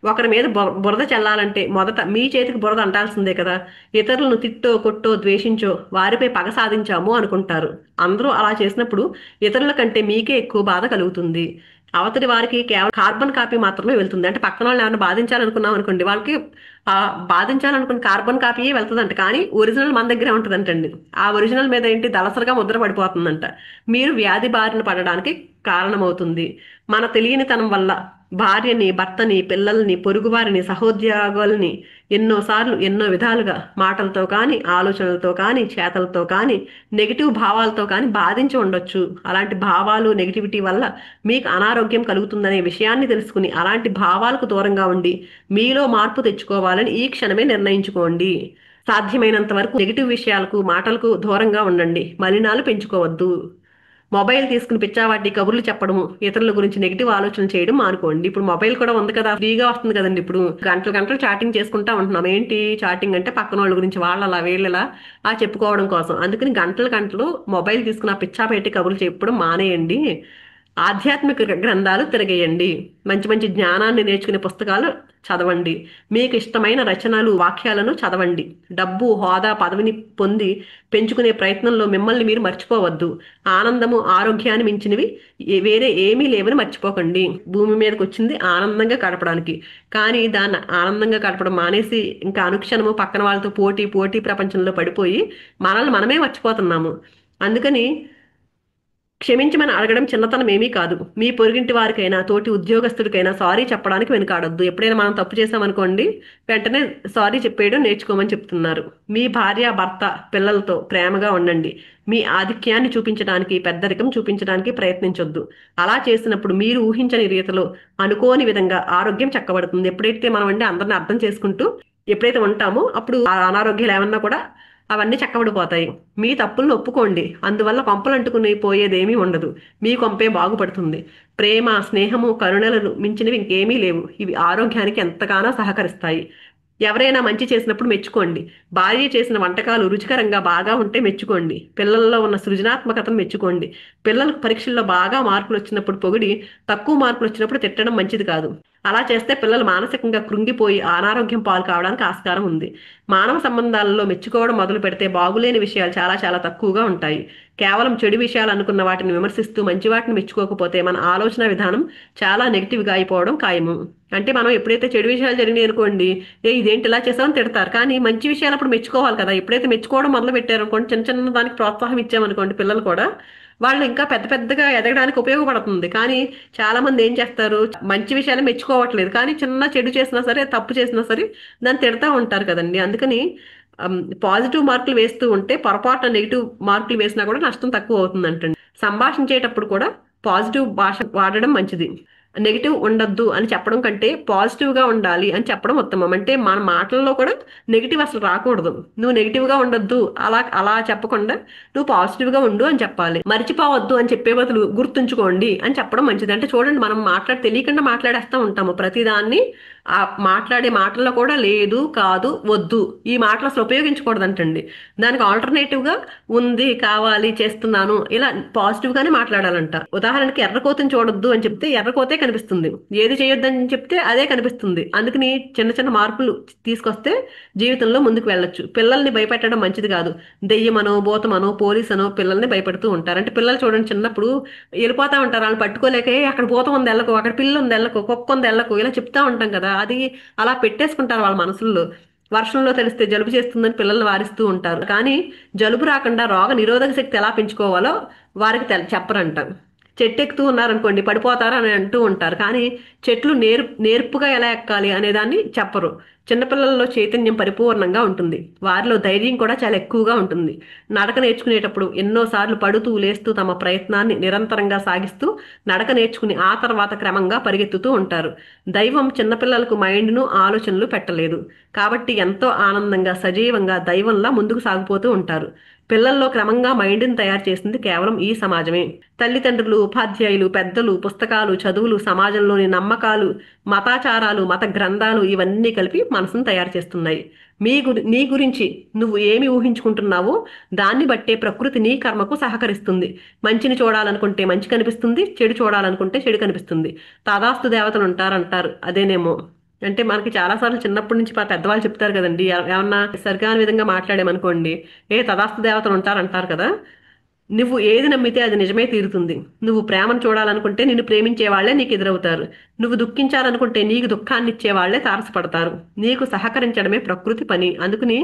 [SPEAKER 1] ఒకరి మీద బురద చల్లాలంటే మొదట మీ చేతికి బురద అంటాల్సిందే కదా. ఇతరులను తిట్టో కొట్టో ద్వేషించో వారిపై పగ సాధించాము అనుకుంటారు. అందరూ అలా చేసినప్పుడు ఇతరుల కంటే మీకే ఎక్కువ బాధ కలుగుతుంది. అవతలి వారికి కేవలం కార్బన్ కాపీ మాత్రమే వెళ్తుంది. అంటే పక్కన వాళ్ళని ఏమైనా బాధించాలనుకున్నాం అనుకోండి, వాళ్ళకి ఆ బాధించాలనుకున్న కార్బన్ కాపీయే వెళ్తుందంట, కానీ ఒరిజినల్ మన దగ్గరే ఉంటుందంటండి. ఆ ఒరిజినల్ మీద ఏంటి దళసరిగా ముద్ర పడిపోతుందంట. మీరు వ్యాధి బారిన పడడానికి కారణమవుతుంది. మన తెలియనితనం వల్ల భార్యని, భర్తని, పిల్లల్ని, పొరుగువారిని, సహోద్యోగుల్ని ఎన్నోసార్లు ఎన్నో విధాలుగా మాటలతో కానీ, ఆలోచనలతో కానీ, చేతలతో కానీ, నెగిటివ్ భావాలతో కానీ బాధించి ఉండొచ్చు. అలాంటి భావాలు, నెగిటివిటీ వల్ల మీకు అనారోగ్యం కలుగుతుందనే విషయాన్ని తెలుసుకుని అలాంటి భావాలకు దూరంగా ఉండి మీలో మార్పు తెచ్చుకోవాలని ఈ క్షణమే నిర్ణయించుకోండి. సాధ్యమైనంత వరకు నెగిటివ్ విషయాలకు, మాటలకు దూరంగా ఉండండి. మలినాలు పెంచుకోవద్దు. మొబైల్ తీసుకుని పిచ్చావాటి కబుర్లు చెప్పడము, ఇతరుల గురించి నెగిటివ్ ఆలోచనలు చేయడం మానుకోండి. ఇప్పుడు మొబైల్ కూడా ఉంది కదా, ఫ్రీగా వస్తుంది కదండి. ఇప్పుడు గంటలు గంటలు చాటింగ్ చేసుకుంటా ఉంటున్నాం. ఏంటి చాటింగ్ అంటే పక్కన వాళ్ళ గురించి వాళ్ళలా వీళ్ళలా ఆ చెప్పుకోవడం కోసం. అందుకని గంటలు గంటలు మొబైల్ తీసుకుని ఆ పిచ్చాపేటి కబుర్లు చెప్పడం మానేయండి. ఆధ్యాత్మిక గ్రంథాలు తిరగేయండి. మంచి మంచి జ్ఞానాన్ని నేర్చుకునే పుస్తకాలు చదవండి. మీకు ఇష్టమైన రచనలు, వాక్యాలను చదవండి. డబ్బు, హోదా, పదవిని పొంది పెంచుకునే ప్రయత్నంలో మిమ్మల్ని మీరు మర్చిపోవద్దు. ఆనందము, ఆరోగ్యాన్ని మించినవి వేరే ఏమీ లేవని మర్చిపోకండి. భూమి మీదకి వచ్చింది ఆనందంగా గడపడానికి, కానీ దాన్ని ఆనందంగా గడపడం మానేసి ఇంకా అనుక్షణము పక్కన వాళ్ళతో పోటీ పోటీ ప్రపంచంలో పడిపోయి మనల్ని మనమే మర్చిపోతున్నాము. అందుకని క్షమించమని అడగడం చిన్నతనం ఏమీ కాదు. మీ పొరుగింటి వారికైనా, తోటి ఉద్యోగస్తుడికైనా సారీ చెప్పడానికి వెనుకాడొద్దు. ఎప్పుడైనా మనం తప్పు చేసామనుకోండి, వెంటనే సారీ చెప్పేయడం నేర్చుకోమని చెప్తున్నారు. మీ భార్య, భర్త, పిల్లలతో ప్రేమగా ఉండండి. మీ ఆధిక్యాన్ని చూపించడానికి, పెద్దరికం చూపించడానికి ప్రయత్నించొద్దు. అలా చేసినప్పుడు మీరు ఊహించని రీతిలో, అనుకోని విధంగా ఆరోగ్యం చక్కబడుతుంది. ఎప్పుడైతే మనం అంటే అందరిని అర్థం చేసుకుంటూ ఎప్పుడైతే ఉంటామో అప్పుడు ఆ అనారోగ్యాలు ఏమన్నా కూడా అవన్నీ చక్కబడిపోతాయి. మీ తప్పులను ఒప్పుకోండి. అందువల్ల కొంపలు అంటుకుని పోయేదేమీ ఉండదు. మీ కొంపే బాగుపడుతుంది. ప్రేమ, స్నేహము, కరుణలను మించినవి ఇంకేమీ లేవు. ఇవి ఆరోగ్యానికి ఎంతగానో సహకరిస్తాయి. ఎవరైనా మంచి చేసినప్పుడు మెచ్చుకోండి. భార్య చేసిన వంటకాలు రుచికరంగా బాగా ఉంటే మెచ్చుకోండి. పిల్లల్లో ఉన్న సృజనాత్మకతను మెచ్చుకోండి. పిల్లలకు పరీక్షల్లో బాగా మార్కులు వచ్చినప్పుడు పొగిడి, తక్కువ మార్కులు వచ్చినప్పుడు తిట్టడం మంచిది కాదు. అలా చేస్తే పిల్లలు మానసికంగా కృంగిపోయి అనారోగ్యం పాలు కావడానికి ఆస్కారం ఉంది. మానవ సంబంధాలలో మెచ్చుకోవడం మొదలు పెడితే బాగులేని విషయాలు చాలా చాలా తక్కువగా ఉంటాయి. కేవలం చెడు విషయాలు అనుకున్న వాటిని విమర్శిస్తూ మంచి వాటిని మెచ్చుకోకపోతే మన ఆలోచన విధానం చాలా నెగిటివ్గా అయిపోవడం ఖాయము. అంటే మనం ఎప్పుడైతే చెడు విషయాలు జరిగినాయి అనుకోండి, ఇదేంటి ఇలా చేసామని తిడతారు, కానీ మంచి విషయాలు అప్పుడు మెచ్చుకోవాలి కదా. ఎప్పుడైతే మెచ్చుకోవడం మొదలు పెట్టారు అనుకోండి, చిన్న చిన్న దానికి ప్రోత్సాహం ఇచ్చామనుకోండి, పిల్లలు కూడా వాళ్ళు ఇంకా పెద్ద పెద్దగా ఎదగడానికి ఉపయోగపడుతుంది. కానీ చాలా మంది ఏం చేస్తారు, మంచి విషయాలు మెచ్చుకోవట్లేదు, కానీ చిన్న చెడు చేసినా సరే, తప్పు చేసినా సరే దాన్ని తిడతా ఉంటారు కదండి. అందుకని పాజిటివ్ మార్కులు వేస్తూ ఉంటే పొరపాటున నెగిటివ్ మార్కులు వేసినా కూడా నష్టం తక్కువ అవుతుందంటండి. సంభాషించేటప్పుడు కూడా పాజిటివ్ భాష వాడడం మంచిది. నెగిటివ్ ఉండొద్దు అని చెప్పడం కంటే పాజిటివ్ గా ఉండాలి అని చెప్పడం ఉత్తమం. అంటే మన మాటల్లో కూడా నెగిటివ్ అసలు రాకూడదు. నువ్వు నెగిటివ్ గా ఉండొద్దు అలా అలా చెప్పకుండా నువ్వు పాజిటివ్ గా ఉండు అని చెప్పాలి. మర్చిపోవద్దు అని చెప్పే బదులు గుర్తుంచుకోండి అని చెప్పడం మంచిది. అంటే చూడండి, మనం తెలియకుండా మాట్లాడేస్తూ ఉంటాము ప్రతిదాన్ని. ఆ మాట్లాడే మాటల్లో కూడా లేదు, కాదు, వద్దు ఈ మాటలు అసలు ఉపయోగించకూడదంటండి. దానికి ఆల్టర్నేటివ్ గా ఉంది, కావాలి, చేస్తున్నాను ఇలా పాజిటివ్ గానే మాట్లాడాలంట. ఉదాహరణకి ఎర్రకోతని చూడొద్దు అని చెప్తే ఎర్రకోతే కనిపిస్తుంది, ఏది చేయొద్దని చెప్తే అదే కనిపిస్తుంది. అందుకని చిన్న చిన్న మార్పులు తీసుకొస్తే జీవితంలో ముందుకు వెళ్ళొచ్చు. పిల్లల్ని భయపెట్టడం మంచిది కాదు. దెయ్యమనో, భూతమనో, పోలీసనో పిల్లల్ని భయపెడుతూ ఉంటారు. అంటే పిల్లలు చూడండి, చిన్నప్పుడు వెళ్ళిపోతా ఉంటారు, వాళ్ళు పట్టుకోలేక అక్కడ భూతం ఉంది వెళ్ళకు, అక్కడ పిల్ల ఉంది వెళ్ళకు, కుక్క ఉంది వెళ్ళకు ఇలా చెప్తా ఉంటాం కదా. అది అలా పెట్టేసుకుంటారు వాళ్ళ మనసుల్లో. వర్షంలో తెలిస్తే జలుబు చేస్తుందని పిల్లల్ని వారిస్తూ ఉంటారు, కానీ జలుబు రాకుండా రోగ నిరోధక శక్తి ఎలా పెంచుకోవాలో వారికి చెప్పరంట. చెట్టు ఎక్కుతూ ఉన్నారనుకోండి పడిపోతారు అని అంటూ ఉంటారు. కానీ చెట్లు నేర్పుగా ఎలా ఎక్కాలి అనేదాన్ని చెప్పరు. చిన్నపిల్లల్లో చైతన్యం పరిపూర్ణంగా ఉంటుంది. వారిలో ధైర్యం కూడా చాలా ఎక్కువగా ఉంటుంది. నడక నేర్చుకునేటప్పుడు ఎన్నోసార్లు పడుతూ లేస్తూ తమ ప్రయత్నాన్ని నిరంతరంగా సాగిస్తూ నడక నేర్చుకుని ఆ తర్వాత క్రమంగా పరిగెత్తుతూ ఉంటారు. దైవం చిన్నపిల్లలకు మైండ్ను ఆలోచనలు పెట్టలేదు. కాబట్టి ఎంతో ఆనందంగా సజీవంగా దైవంలా ముందుకు సాగిపోతూ ఉంటారు. పిల్లల్లో క్రమంగా మైండ్ని తయారు చేసింది కేవలం ఈ సమాజమే. తల్లిదండ్రులు, ఉపాధ్యాయులు, పెద్దలు, పుస్తకాలు, చదువులు, సమాజంలోని నమ్మకాలు, మతాచారాలు, మత గ్రంథాలు ఇవన్నీ కలిపి మనసును తయారు చేస్తున్నాయి. నీ గురించి నువ్వు ఏమి ఊహించుకుంటున్నావో దాన్ని బట్టే ప్రకృతి నీ కర్మకు సహకరిస్తుంది. మంచిని చూడాలనుకుంటే మంచి కనిపిస్తుంది, చెడు చూడాలనుకుంటే చెడు కనిపిస్తుంది. తదాస్తు దేవతలు ఉంటారంటారు, అదేనేమో. అంటే మనకి చాలాసార్లు చిన్నప్పటి నుంచి పెద్దవాళ్ళు చెప్తారు కదండి, ఏమన్నా సరిగా విధంగా మాట్లాడామనుకోండి, తదాస్తు దేవతలు ఉంటారంటారు కదా. నువ్వు ఏది నమ్మితే అది నిజమే తీరుతుంది. నువ్వు ప్రేమను చూడాలనుకుంటే నిన్ను ప్రేమించే వాళ్లే నీకు ఎదురవుతారు. నువ్వు దుఃఖించాలనుకుంటే నీకు దుఃఖాన్ని ఇచ్చే వాళ్లే తారసపడతారు. నీకు సహకరించడమే ప్రకృతి పని. అందుకని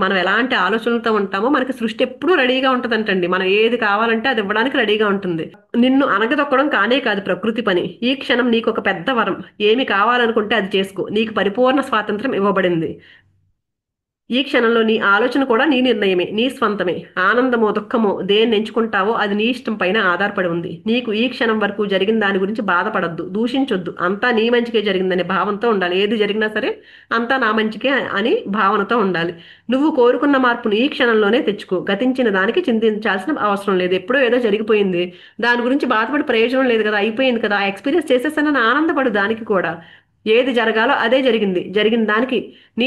[SPEAKER 1] మనం ఎలాంటి ఆలోచనలతో ఉంటామో మనకి సృష్టి ఎప్పుడూ రెడీగా ఉంటుందంటండి. మనం ఏది కావాలంటే అది ఇవ్వడానికి రెడీగా ఉంటుంది. నిన్ను అనగదొక్కడం కానే కాదు ప్రకృతి పని. ఈ క్షణం నీకు ఒక పెద్ద వరం. ఏమి కావాలనుకుంటే అది చేసుకో. నీకు పరిపూర్ణ స్వాతంత్రం ఇవ్వబడింది. ఈ క్షణంలో నీ ఆలోచన కూడా నీ నిర్ణయమే, నీ స్వంతమే. ఆనందమో దుఃఖమో దేన్ని ఎంచుకుంటావో అది నీ ఇష్టం పైన ఆధారపడి ఉంది. నీకు ఈ క్షణం వరకు జరిగిన దాని గురించి బాధపడద్దు, దూషించొద్దు. అంతా నీ మంచికే జరిగిందనే భావంతో ఉండాలి. ఏది జరిగినా సరే అంతా నా మంచికే అని భావనతో ఉండాలి. నువ్వు కోరుకున్న మార్పును ఈ క్షణంలోనే తెచ్చుకో. గతించిన దానికి చింతించాల్సిన అవసరం లేదు. ఎప్పుడో ఏదో జరిగిపోయింది, దాని గురించి బాధపడి ప్రయోజనం లేదు కదా, అయిపోయింది కదా, ఆ ఎక్స్పీరియన్స్ చేసేసానని ఆనందపడు. దానికి కూడా ఏది జరగాలో అదే జరిగింది. జరిగిన దానికి నీ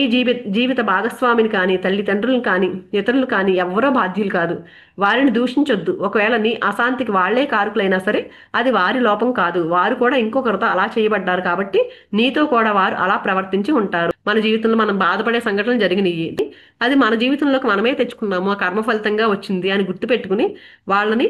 [SPEAKER 1] జీవిత భాగస్వామిని కానీ, తల్లిదండ్రులను కానీ, ఇతరులు కానీ ఎవ్వరో బాధ్యులు కాదు. వారిని దూషించొద్దు. ఒకవేళ నీ అశాంతికి వాళ్లే కారకులైనా సరే అది వారి లోపం కాదు. వారు కూడా ఇంకొకరితో అలా చేయబడ్డారు కాబట్టి నీతో కూడా వారు అలా ప్రవర్తించి ఉంటారు. మన జీవితంలో మనం బాధపడే సంఘటనలు జరిగినాయి, అది మన జీవితంలోకి మనమే తెచ్చుకున్నాము, ఆ కర్మ ఫలితంగా వచ్చింది అని గుర్తుపెట్టుకుని వాళ్ళని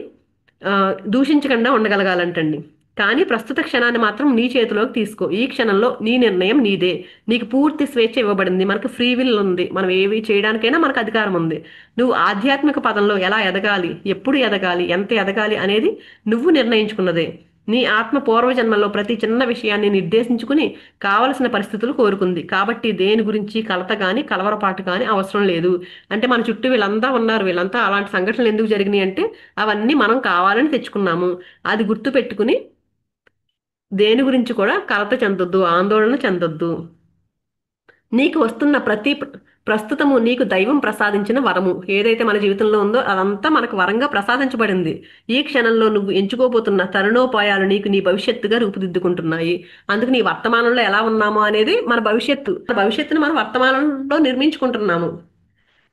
[SPEAKER 1] దూషించకుండా ఉండగలగాలంటండి. కానీ ప్రస్తుత క్షణాన్ని మాత్రం నీ చేతిలోకి తీసుకో. ఈ క్షణంలో నీ నిర్ణయం నీదే. నీకు పూర్తి స్వేచ్ఛ ఇవ్వబడింది. మనకు ఫ్రీ విల్ ఉంది. మనం ఏవి చేయడానికైనా మనకు అధికారం ఉంది. నువ్వు ఆధ్యాత్మిక పదంలో ఎలా ఎదగాలి, ఎప్పుడు ఎదగాలి, ఎంత ఎదగాలి అనేది నువ్వు నిర్ణయించుకున్నదే. నీ ఆత్మ పూర్వజన్మలో ప్రతి చిన్న విషయాన్ని నిర్దేశించుకుని కావలసిన పరిస్థితులు కోరుకుంది. కాబట్టి దేని గురించి కలత గాని కలవరపాటు గాని అవసరం లేదు. అంటే మన చుట్టూ వీళ్ళంతా ఉన్నారు, వీళ్ళంతా అలాంటి సంఘటనలు ఎందుకు జరిగినాయి అంటే అవన్నీ మనం కావాలని తెచ్చుకున్నాము. అది గుర్తు పెట్టుకుని దేని గురించి కూడా కలత చెందొద్దు, ఆందోళన చెందొద్దు. నీకు వస్తున్న ప్రస్తుతము నీకు దైవం ప్రసాదించిన వరము. ఏదైతే మన జీవితంలో ఉందో అదంతా మనకు వరంగా ప్రసాదించబడింది. ఈ క్షణంలో నువ్వు ఎంచుకోబోతున్న తరుణోపాయాలు నీకు నీ భవిష్యత్తుగా రూపుదిద్దుకుంటున్నాయి. అందుకు నీ వర్తమానంలో ఎలా ఉన్నామో అనేది మన భవిష్యత్తును మనం వర్తమానంలో నిర్మించుకుంటున్నాము.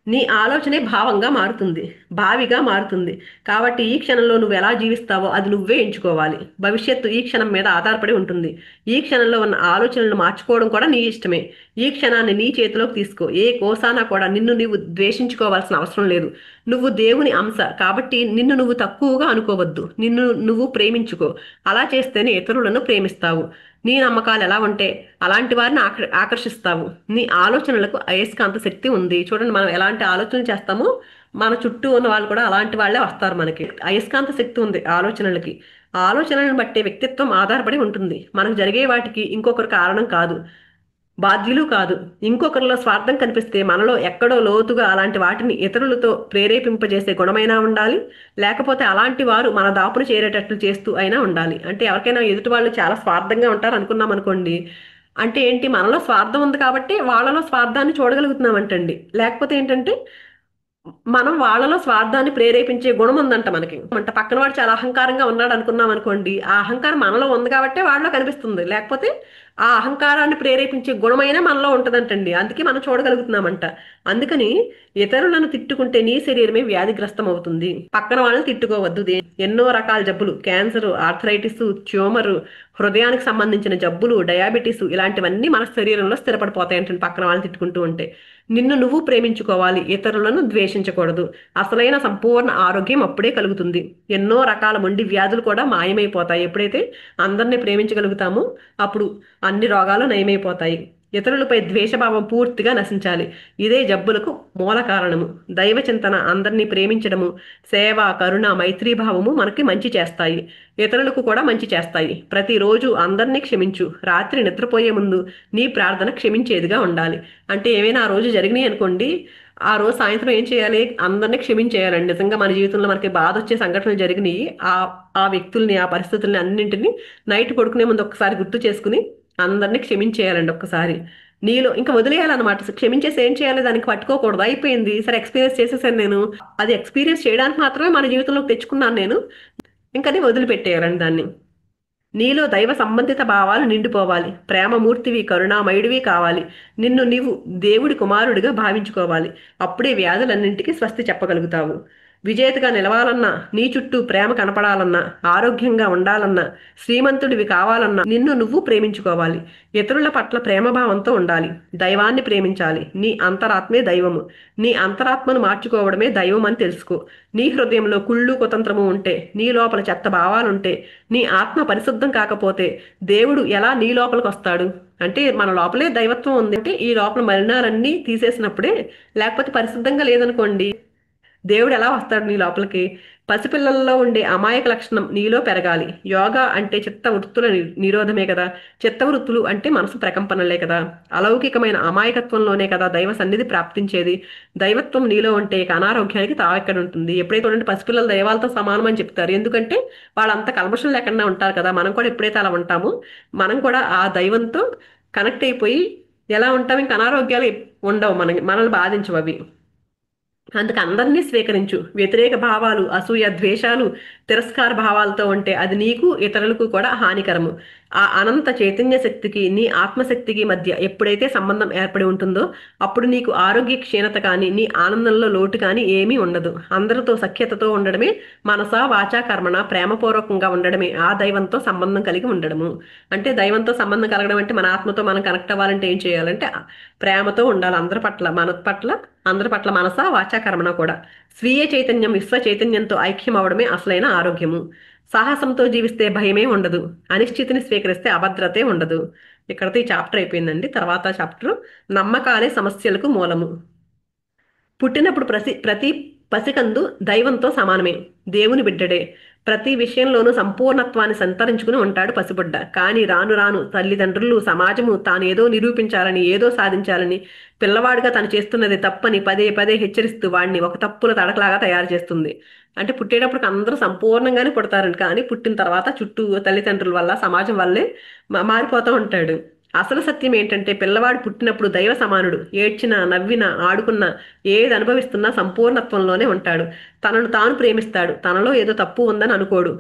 [SPEAKER 1] నీ ఆలోచనే భావంగా మారుతుంది, భావిగా మారుతుంది. కాబట్టి ఈ క్షణంలో నువ్వు ఎలా జీవిస్తావో అది నువ్వే ఎంచుకోవాలి. భవిష్యత్తు ఈ క్షణం మీద ఆధారపడి ఉంటుంది. ఈ క్షణంలో ఉన్న ఆలోచనలను మార్చుకోవడం కూడా నీ ఇష్టమే. ఈ క్షణాన్ని నీ చేతిలోకి తీసుకో. ఏ కోసానా కూడా నిన్ను నీవు ద్వేషించుకోవాల్సిన అవసరం లేదు. నువ్వు దేవుని అంశ కాబట్టి నిన్ను నువ్వు తక్కువగా అనుకోవద్దు. నిన్ను నువ్వు ప్రేమించుకో. అలా చేస్తేనే ఇతరులను ప్రేమిస్తావు. నీ నమ్మకాలు ఎలా ఉంటే అలాంటి వారిని ఆకర్షిస్తావు. నీ ఆలోచనలకు అయస్కాంత శక్తి ఉంది. చూడండి, మనం ఎలాంటి ఆలోచనలు చేస్తామో మన చుట్టూ ఉన్న వాళ్ళు కూడా అలాంటి వాళ్ళే వస్తారు. మనకి అయస్కాంత శక్తి ఉంది ఆలోచనలకి. ఆలోచనలను బట్టే వ్యక్తిత్వం ఆధారపడి ఉంటుంది. మనకు జరిగే వాటికి ఇంకొకరు కారణం కాదు, బాధ్యులు కాదు. ఇంకొకరిలో స్వార్థం కనిపిస్తే మనలో ఎక్కడో లోతుగా అలాంటి వాటిని ఇతరులతో ప్రేరేపింపజేసే గుణమైనా ఉండాలి, లేకపోతే అలాంటి వారు మన దాపును చేరేటట్లు చేస్తూ అయినా ఉండాలి. అంటే ఎవరికైనా ఎదుటి వాళ్ళు చాలా స్వార్థంగా ఉంటారు అనుకున్నాం అనుకోండి, అంటే ఏంటి, మనలో స్వార్థం ఉంది కాబట్టి వాళ్ళలో స్వార్థాన్ని చూడగలుగుతున్నామంటండి. లేకపోతే ఏంటంటే మనం వాళ్ళలో స్వార్థాన్ని ప్రేరేపించే గుణం ఉందంట మనకి. అంటే పక్కన వాడు చాలా అహంకారంగా ఉన్నాడు అనుకున్నాం అనుకోండి, ఆ అహంకారం మనలో ఉంది కాబట్టి వాళ్ళలో కనిపిస్తుంది. లేకపోతే ఆ అహంకారాన్ని ప్రేరేపించే గుణమైనా మనలో ఉంటదంటండి. అందుకే మనం చూడగలుగుతున్నామంట. అందుకని ఇతరులను తిట్టుకుంటే నీ శరీరమే వ్యాధిగ్రస్తం అవుతుంది. పక్కన వాళ్ళని తిట్టుకోవద్దు. ఎన్నో రకాల జబ్బులు, క్యాన్సర్, ఆర్థరైటిస్, ట్యూమర్, హృదయానికి సంబంధించిన జబ్బులు, డయాబెటీస్ ఇలాంటివన్నీ మన శరీరంలో స్థిరపడిపోతాయంటండి పక్కన వాళ్ళని తిట్టుకుంటూ ఉంటే. నిన్ను నువ్వు ప్రేమించుకోవాలి, ఇతరులను ద్వేషించకూడదు. అసలైన సంపూర్ణ ఆరోగ్యం అప్పుడే కలుగుతుంది. ఎన్నో రకాల మొండి వ్యాధులు కూడా మాయమైపోతాయి. ఎప్పుడైతే అందరినీ ప్రేమించగలుగుతామో అప్పుడు అన్ని రోగాలు నయమైపోతాయి. ఇతరులపై ద్వేషభావం పూర్తిగా నశించాలి. ఇదే జబ్బులకు మూల కారణము. దైవ చింతన, అందరినీ ప్రేమించడము, సేవ, కరుణ, మైత్రీభావము మనకి మంచి చేస్తాయి, ఇతరులకు కూడా మంచి చేస్తాయి. ప్రతిరోజు అందరినీ క్షమించు. రాత్రి నిద్రపోయే ముందు నీ ప్రార్థన క్షమించేదిగా ఉండాలి. అంటే ఏమైనా ఆ రోజు జరిగినాయి అనుకోండి, ఆ రోజు సాయంత్రం ఏం చేయాలి? అందరినీ క్షమించేయాలండి. నిజంగా మన జీవితంలో మనకి బాధ వచ్చే సంఘటనలు జరిగినాయి, ఆ ఆ వ్యక్తుల్ని, ఆ పరిస్థితుల్ని అన్నింటినీ నైట్ పడుకునే ముందు ఒక్కసారి గుర్తు చేసుకుని అందరినీ క్షమించేయాలండి ఒక్కసారి. నీలో ఇంకా వదిలేయాలన్నమాట. క్షమించేసి ఏం చేయాలి? దానికి పట్టుకోకూడదు. అయిపోయింది, సరే ఎక్స్పీరియన్స్ చేసేసాను నేను, అది ఎక్స్పీరియన్స్ చేయడానికి మాత్రమే మన జీవితంలోకి తెచ్చుకున్నాను నేను, ఇంకని వదిలిపెట్టేయాలండి దాన్ని. నీలో దైవ సంబంధిత భావాలు నిండిపోవాలి. ప్రేమమూర్తివి, కరుణామయుడివి కావాలి. నిన్ను నీవు దేవుడి కుమారుడిగా భావించుకోవాలి. అప్పుడే వ్యాధులన్నింటికి స్వస్తి చెప్పగలుగుతావు. విజేతగా నిలవాలన్నా, నీ చుట్టూ ప్రేమ కనపడాలన్నా, ఆరోగ్యంగా ఉండాలన్నా, శ్రీమంతుడివి కావాలన్నా నిన్ను నువ్వు ప్రేమించుకోవాలి. ఇతరుల పట్ల ప్రేమభావంతో ఉండాలి. దైవాన్ని ప్రేమించాలి. నీ అంతరాత్మే దైవము. నీ అంతరాత్మను మార్చుకోవడమే దైవం అని తెలుసుకో. నీ హృదయంలో కుళ్ళు కుతంత్రము ఉంటే, నీ లోపల చెత్త భావాలుంటే, నీ ఆత్మ పరిశుద్ధం కాకపోతే దేవుడు ఎలా నీ లోపలికి వస్తాడు? అంటే మన లోపలే దైవత్వం ఉంది అంటే ఈ లోపల మలినాలన్నీ తీసేసినప్పుడే. లేకపోతే పరిశుద్ధంగా లేదనుకోండి, దేవుడు ఎలా వస్తాడు నీ లోపలికి? పసిపిల్లల్లో ఉండే అమాయక లక్షణం నీలో పెరగాలి. యోగా అంటే చిత్త వృత్తుల నిరోధమే కదా. చిత్త వృత్తులు అంటే మనసు ప్రకంపనలే కదా. అలౌకికమైన అమాయకత్వంలోనే కదా దైవ సన్నిధి ప్రాప్తించేది. దైవత్వం నీలో ఉంటే ఇక అనారోగ్యానికి తావెక్కడ ఉంటుంది? ఎప్పుడైతే ఉంటే పసిపిల్లలు దైవాలతో సమానం అని చెప్తారు. ఎందుకంటే వాళ్ళంత కల్మషం లేకుండా ఉంటారు కదా. మనం కూడా ఎప్పుడైతే అలా ఉంటామో, మనం కూడా ఆ దైవంతో కనెక్ట్ అయిపోయి ఎలా ఉంటాం? ఇంక అనారోగ్యాలు ఉండవు, మనల్ని బాధించవు అవి. అందుకు అందరినీ స్వీకరించు. వ్యతిరేక భావాలు, అసూయ, ద్వేషాలు, తిరస్కార భావాలతో ఉంటే అది నీకు ఇతరులకు కూడా హానికరము. ఆ అనంత చైతన్య శక్తికి నీ ఆత్మశక్తికి మధ్య ఎప్పుడైతే సంబంధం ఏర్పడి ఉంటుందో అప్పుడు నీకు ఆరోగ్య క్షీణత కానీ నీ ఆనందంలో లోటు కానీ ఏమీ ఉండదు. అందరితో సఖ్యతతో ఉండడమే, మనసా వాచా కర్మణ ప్రేమపూర్వకంగా ఉండడమే ఆ దైవంతో సంబంధం కలిగి ఉండడము. అంటే దైవంతో సంబంధం కలగడం అంటే మన ఆత్మతో మనం కనెక్ట్ అవ్వాలంటే ఏం చేయాలంటే ప్రేమతో ఉండాలి అందరి పట్ల, అందరి పట్ల మనసా వాచా కర్మణ కూడా. స్వీయ చైతన్యం విశ్వ చైతన్యంతో ఐక్యం అవడమే అసలైన ఆరోగ్యము. సాహసంతో జీవిస్తే భయమే ఉండదు. అనిశ్చితిని స్వీకరిస్తే అభద్రతే ఉండదు. ఇక్కడతో ఈ చాప్టర్ అయిపోయిందండి. తర్వాత చాప్టర్ నమ్మకాలే సమస్యలకు మూలము. పుట్టినప్పుడు ప్రతి పసికందు దైవంతో సమానమే, దేవుని బిడ్డడే. ప్రతి విషయంలోనూ సంపూర్ణత్వాన్ని సంతరించుకుని ఉంటాడు పసిబిడ్డ. కానీ రాను రాను తల్లిదండ్రులు, సమాజము తాను ఏదో నిరూపించాలని, ఏదో సాధించాలని, పిల్లవాడిగా తను చేస్తున్నది తప్పని పదే పదే హెచ్చరిస్తూ వాడిని ఒక తప్పుల తడకలాగా తయారు చేస్తుంది. అంటే పుట్టేటప్పుడు అందరూ సంపూర్ణంగానే పుడతారండి, కానీ పుట్టిన తర్వాత చుట్టూ తల్లిదండ్రుల వల్ల, సమాజం వల్లే మారిపోతూ ఉంటాడు. అసలు సత్యం ఏంటంటే పిల్లవాడు పుట్టినప్పుడు దైవ సమానుడు. ఏడ్చినా, నవ్వినా, ఆడుకున్నా, ఏది అనుభవిస్తున్నా సంపూర్ణత్వంలోనే ఉంటాడు. తనను తాను ప్రేమిస్తాడు. తనలో ఏదో తప్పు ఉందని అనుకోడు.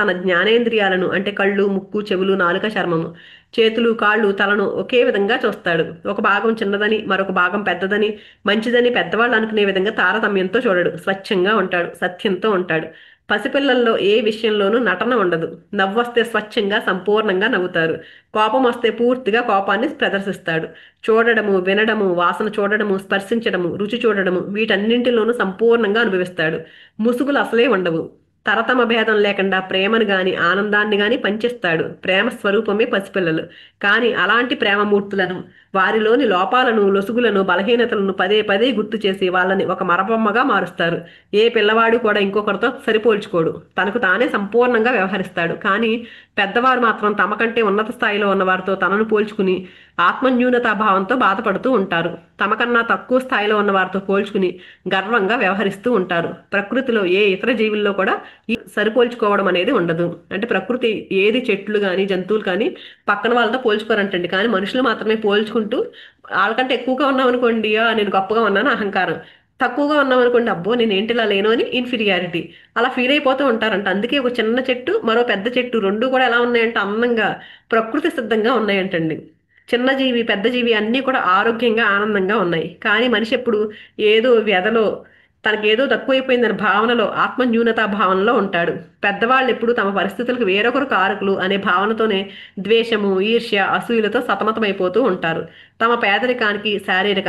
[SPEAKER 1] తన జ్ఞానేంద్రియాలను అంటే కళ్ళు, ముక్కు, చెవులు, నాలుక, చర్మము, చేతులు, కాళ్ళు, తలను ఒకే విధంగా చూస్తాడు. ఒక భాగం చిన్నదని, మరొక భాగం పెద్దదని, మంచిదని పెద్దవాళ్ళు అనుకునే విధంగా తారతమ్యంతో చూడడు. స్వచ్ఛంగా ఉంటాడు, సత్యంతో ఉంటాడు. పసిపిల్లల్లో ఏ విషయంలోనూ నటన ఉండదు. నవ్వొస్తే స్వచ్ఛంగా సంపూర్ణంగా నవ్వుతారు. కోపం వస్తే పూర్తిగా కోపాన్ని ప్రదర్శిస్తాడు. చూడడము, వినడము, వాసన చూడడము, స్పర్శించడము, రుచి చూడడము, వీటన్నింటిలోనూ సంపూర్ణంగా అనుభవిస్తాడు. ముసుగులు అసలే ఉండవు. తరతమ భేదం లేకుండా ప్రేమను గాని, ఆనందాన్ని గాని పంచిస్తాడు. ప్రేమ స్వరూపమే పసిపిల్లలు. కానీ అలాంటి ప్రేమమూర్తులను, వారిలోని లోపాలను, లొసుగులను, బలహీనతలను పదే పదే గుర్తు చేసి వాళ్ళని ఒక మరబొమ్మగా మారుస్తారు. ఏ పిల్లవాడు కూడా ఇంకొకరితో సరిపోల్చుకోడు. తనకు తానే సంపూర్ణంగా వ్యవహరిస్తాడు. కానీ పెద్దవారు మాత్రం తమ కంటే ఉన్నత స్థాయిలో ఉన్నవారితో తనను పోల్చుకుని ఆత్మన్యూనతా భావంతో బాధపడుతూ ఉంటారు. తమకన్నా తక్కువ స్థాయిలో ఉన్న వారితో పోల్చుకుని గర్వంగా వ్యవహరిస్తూ ఉంటారు. ప్రకృతిలో ఏ ఇతర జీవుల్లో కూడా ఈ సరిపోల్చుకోవడం అనేది ఉండదు. అంటే ప్రకృతి ఏది, చెట్లు కానీ, జంతువులు కానీ పక్కన వాళ్ళతో పోల్చుకోరంటండి. కానీ మనుషులు మాత్రమే పోల్చుకుంటూ వాళ్ళకంటే ఎక్కువగా ఉన్నాం అనుకోండి, నేను గొప్పగా ఉన్నాను అహంకారం, తక్కువగా ఉన్నాం అనుకోండి, అబ్బో నేను ఏంటిలా లేను అని ఇన్ఫీరియారిటీ, అలా ఫీల్ అయిపోతూ ఉంటారంట. అందుకే ఒక చిన్న చెట్టు, మరో పెద్ద చెట్టు రెండు కూడా ఎలా ఉన్నాయంటే అందంగా, ప్రకృతి సిద్ధంగా ఉన్నాయంటండి. చిన్న జీవి, పెద్ద జీవి అన్నీ కూడా ఆరోగ్యంగా, ఆనందంగా ఉన్నాయి. కానీ మనిషి ఎప్పుడు ఏదో వ్యధలో, తనకేదో తక్కువైపోయిందని భావనలో, ఆత్మన్యూనతా భావనలో ఉంటాడు. పెద్దవాళ్ళు ఎప్పుడు తమ పరిస్థితులకు వేరొకరు కారకులు అనే భావనతోనే ద్వేషము, ఈర్ష్య, అసూయలతో సతమతమైపోతూ ఉంటారు. తమ పేదరికానికి, శారీరక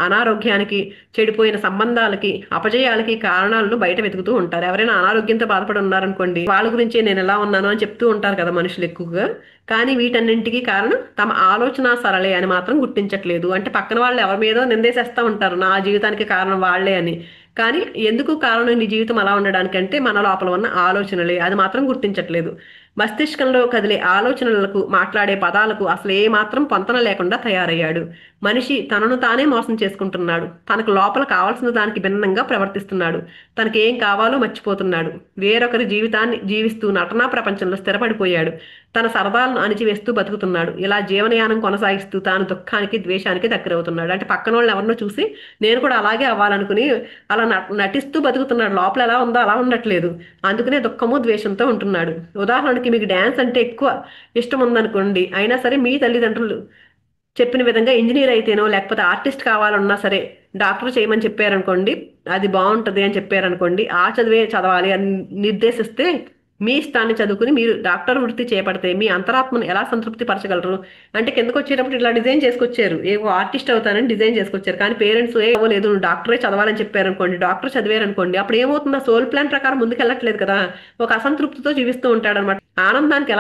[SPEAKER 1] అనారోగ్యానికి, చెడిపోయిన సంబంధాలకి, అపజయాలకి కారణాలను బయట వెతుకుతూ ఉంటారు. ఎవరైనా అనారోగ్యంతో బాధపడి ఉన్నారనుకోండి, వాళ్ళ గురించి నేను ఎలా ఉన్నాను అని చెప్తూ ఉంటారు కదా మనుషులు ఎక్కువగా. కానీ వీటన్నింటికి కారణం తమ ఆలోచన సరళే అని మాత్రం గుర్తించట్లేదు. అంటే పక్కన వాళ్ళు ఎవరి మీదో నిందేసేస్తూ ఉంటారు, నా జీవితానికి కారణం వాళ్ళే అని. కానీ ఎందుకు కారణం నీ జీవితం అలా ఉండడానికంటే మన లోపల ఉన్న ఆలోచనలే, అది మాత్రం గుర్తించట్లేదు. మస్తిష్కంలో కదిలే ఆలోచనలకు, మాట్లాడే పదాలకు అసలు ఏ మాత్రం పొంతన లేకుండా తయారయ్యాడు. మనిషి తనను తానే మోసం చేసుకుంటున్నాడు. తనకు లోపల కావాల్సిన దానికి భిన్నంగా ప్రవర్తిస్తున్నాడు. తనకి ఏం కావాలో మర్చిపోతున్నాడు. వేరొకరి జీవితాన్ని జీవిస్తూ నటనా ప్రపంచంలో స్థిరపడిపోయాడు. తన సరదాలను అణిచివేస్తూ బతుకుతున్నాడు. ఇలా జీవనయానం కొనసాగిస్తూ తాను దుఃఖానికి, ద్వేషానికి దగ్గరవుతున్నాడు. అంటే పక్కన వాళ్ళు ఎవరినో చూసి నేను కూడా అలాగే అవ్వాలనుకుని అలా నటిస్తూ బతుకుతున్నాడు. లోపల ఎలా ఉందో అలా ఉండట్లేదు. అందుకనే దుఃఖము, ద్వేషంతో ఉంటున్నాడు. ఉదాహరణకి మీకు డ్యాన్స్ అంటే ఎక్కువ ఇష్టం ఉందనుకోండి, అయినా సరే మీ తల్లిదండ్రులు చెప్పిన విధంగా ఇంజనీర్ అయితేనో, లేకపోతే ఆర్టిస్ట్ కావాలన్నా సరే డాక్టర్ చేయమని చెప్పారనుకోండి, అది బాగుంటుంది అని చెప్పారనుకోండి, ఆ చదివే చదవాలి అని నిర్దేశిస్తే మీ ఇష్టాన్ని చదువుకుని మీరు డాక్టర్ వృత్తి చేపడితే మీ అంతరాత్మను ఎలా సంతృప్తి పరచగలరు? అంటే కిందకు వచ్చేటప్పుడు ఇలా డిజైన్ చేసుకొచ్చారు, ఏవో ఆర్టిస్ట్ అవుతానని డిజైన్ చేసుకొచ్చారు. కానీ పేరెంట్స్ లేదు నువ్వు డాక్టరే చదవాలని చెప్పారనుకోండి, డాక్టర్ చదివారనుకోండి, అప్పుడు ఏమవుతుందో సోల్ ప్లాన్ ప్రకారం ముందుకు వెళ్ళట్లేదు కదా, ఒక అసంతృప్తితో జీవిస్తూ ఉంటాడు అనమాట. ఆనందానికి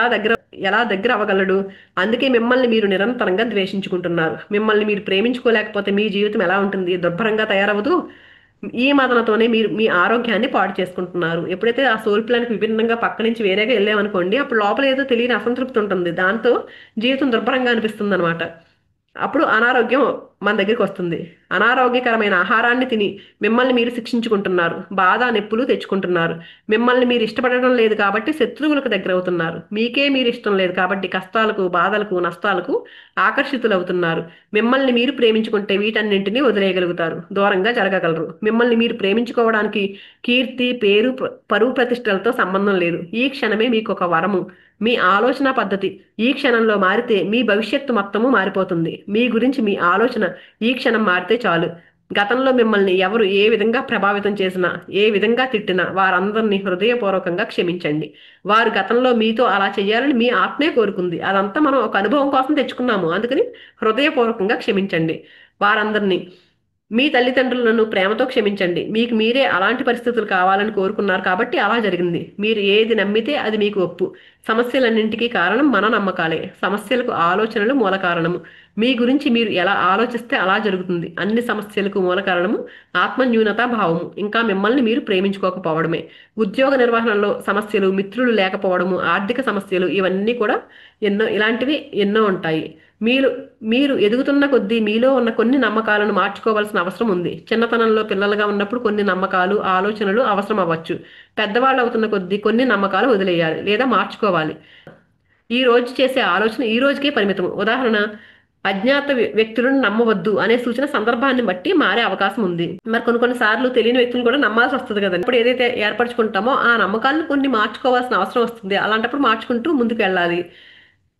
[SPEAKER 1] ఎలా దగ్గర అవ్వగలడు? అందుకే మిమ్మల్ని మీరు నిరంతరంగా ద్వేషించుకుంటున్నారు. మిమ్మల్ని మీరు ప్రేమించుకోలేకపోతే మీ జీవితం ఎలా ఉంటుంది? దుర్భరంగా తయారవదు. ఈ మదనతోనే మీరు మీ ఆరోగ్యాన్ని పాడు చేసుకుంటున్నారు. ఎప్పుడైతే ఆ సోల్ ప్లాన్కి విభిన్నంగా పక్క నుంచి వేరేగా వెళ్ళామనుకోండి, అప్పుడు లోపల ఏదో తెలియని అసంతృప్తి ఉంటుంది. దాంతో జీవితం దుర్భరంగా అనిపిస్తుంది అనమాట. అప్పుడు అనారోగ్యం మన దగ్గరికి వస్తుంది. అనారోగ్యకరమైన ఆహారాన్ని తిని మిమ్మల్ని మీరు శిక్షించుకుంటున్నారు. బాధ, నొప్పులు తెచ్చుకుంటున్నారు. మిమ్మల్ని మీరు ఇష్టపడడం లేదు కాబట్టి శత్రువులకు దగ్గర అవుతున్నారు. మీకే మీరు ఇష్టం లేదు కాబట్టి కష్టాలకు, బాధలకు, నష్టాలకు ఆకర్షితులవుతున్నారు. మిమ్మల్ని మీరు ప్రేమించుకుంటే వీటన్నింటినీ వదిలేయగలుగుతారు, దూరంగా జరగగలరు. మిమ్మల్ని మీరు ప్రేమించుకోవడానికి కీర్తి, పేరు, పరువు ప్రతిష్టలతో సంబంధం లేదు. ఈ క్షణమే మీకు ఒక వరము. మీ ఆలోచన పద్ధతి ఈ క్షణంలో మారితే మీ భవిష్యత్తు మొత్తము మారిపోతుంది. మీ గురించి మీ ఆలోచన ఈ క్షణం మారితే చాలు. గతంలో మిమ్మల్ని ఎవరు ఏ విధంగా ప్రభావితం చేసినా, ఏ విధంగా తిట్టినా వారందరినీ హృదయపూర్వకంగా క్షమించండి. వారు గతంలో మీతో అలా చేయాలని మీ ఆత్మే కోరుకుంది. అదంతా మనం ఒక అనుభవం కోసం తెచ్చుకున్నాము. అందుకని హృదయపూర్వకంగా క్షమించండి వారందరినీ. మీ తల్లిదండ్రులను ప్రేమతో క్షమించండి. మీకు మీరే అలాంటి పరిస్థితులు కావాలని కోరుకున్నారు కాబట్టి అలా జరిగింది. మీరు ఏది నమ్మితే అది మీకు ఒప్పు. సమస్యలన్నింటికీ కారణం మన నమ్మకాలే. సమస్యలకు ఆలోచనలు మూల కారణము. మీ గురించి మీరు ఎలా ఆలోచిస్తే అలా జరుగుతుంది. అన్ని సమస్యలకు మూల కారణము ఆత్మన్యూనతా భావము, ఇంకా మిమ్మల్ని మీరు ప్రేమించుకోకపోవడమే. ఉద్యోగ నిర్వహణలో సమస్యలు, మిత్రులు లేకపోవడము, ఆర్థిక సమస్యలు, ఇవన్నీ కూడా ఇలాంటివి ఎన్నో ఉంటాయి. మీరు ఎదుగుతున్న కొద్దీ మీలో ఉన్న కొన్ని నమ్మకాలను మార్చుకోవాల్సిన అవసరం ఉంది. చిన్నతనంలో పిల్లలుగా ఉన్నప్పుడు కొన్ని నమ్మకాలు, ఆలోచనలు అవసరం అవ్వచ్చు. పెద్దవాళ్ళు అవుతున్న కొద్దీ కొన్ని నమ్మకాలు వదిలేయాలి లేదా మార్చుకోవాలి. ఈ రోజు చేసే ఆలోచన ఈ రోజుకే పరిమితం. ఉదాహరణ, అజ్ఞాత వ్యక్తులను నమ్మవద్దు అనే సూచన సందర్భాన్ని బట్టి మారే అవకాశం ఉంది. మరి కొన్ని సార్లు తెలియని వ్యక్తులను కూడా నమ్మాల్సి వస్తుంది కదండి. ఇప్పుడు ఏదైతే ఏర్పరచుకుంటామో ఆ నమ్మకాలను కొన్ని మార్చుకోవాల్సిన అవసరం వస్తుంది. అలాంటప్పుడు మార్చుకుంటూ ముందుకు వెళ్ళాలి.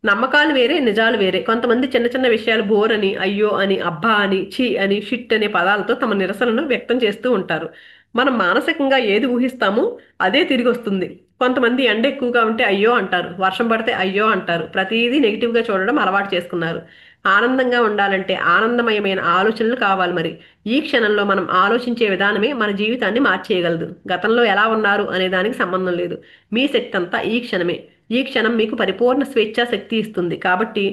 [SPEAKER 1] నమ్మకాలు వేరే, నిజాలు వేరే. కొంతమంది చిన్న చిన్న విషయాలు బోర్ అని, అయ్యో అని, అబ్బా అని, ఛీ అని, షిట్ అనే పదాలతో తమ నిరసనను వ్యక్తం చేస్తూ ఉంటారు. మనం మానసికంగా ఏది ఊహిస్తామో అదే తిరిగి వస్తుంది. కొంతమంది ఎండ ఎక్కువగా ఉంటే అయ్యో అంటారు, వర్షం పడితే అయ్యో అంటారు. ప్రతిదీ నెగిటివ్గా చూడడం అలవాటు చేసుకున్నారు. ఆనందంగా ఉండాలంటే ఆనందమయమైన ఆలోచనలు కావాలి. మరి ఈ క్షణంలో మనం ఆలోచించే విధానమే మన జీవితాన్ని మార్చేయగలదు. గతంలో ఎలా ఉన్నారు అనే దానికి సంబంధం లేదు. మీ శక్తి అంతా ఈ క్షణమే. ఈ క్షణం మీకు పరిపూర్ణ స్వేచ్ఛా శక్తి ఇస్తుంది. కాబట్టి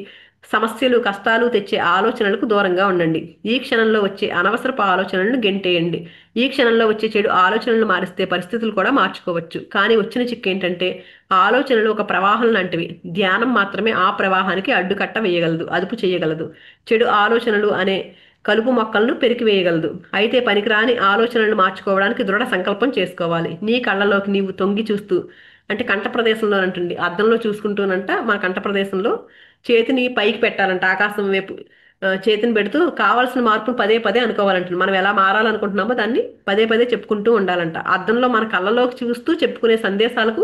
[SPEAKER 1] సమస్యలు, కష్టాలు తెచ్చే ఆలోచనలకు దూరంగా ఉండండి. ఈ క్షణంలో వచ్చే అనవసరపు ఆలోచనలను గెంటేయండి. ఈ క్షణంలో వచ్చే చెడు ఆలోచనలు మారిస్తే పరిస్థితులు కూడా మార్చుకోవచ్చు. కానీ వచ్చిన చిక్కు ఏంటంటే ఆలోచనలు ఒక ప్రవాహం లాంటివి. ధ్యానం మాత్రమే ఆ ప్రవాహానికి అడ్డుకట్ట వేయగలదు, అదుపు చేయగలదు. చెడు ఆలోచనలు అనే కలుపు మొక్కలను పెరికివేయగలదు. అయితే పనికిరాని ఆలోచనలను మార్చుకోవడానికి దృఢ సంకల్పం చేసుకోవాలి. నీ కళ్ళలోకి నీవు తొంగి చూస్తూ, అంటే కంఠ ప్రదేశంలో అంటుంది, అద్దంలో చూసుకుంటూనంట మన కంఠ ప్రదేశంలో చేతిని పైకి పెట్టాలంట, ఆకాశం వైపు చేతిని పెడుతూ కావాల్సిన మార్పును పదే పదే అనుకోవాలంట. మనం ఎలా మారాలనుకుంటున్నామో దాన్ని పదే పదే చెప్పుకుంటూ ఉండాలంట. అద్దంలో మన కళ్ళలోకి చూస్తూ చెప్పుకునే సందేశాలకు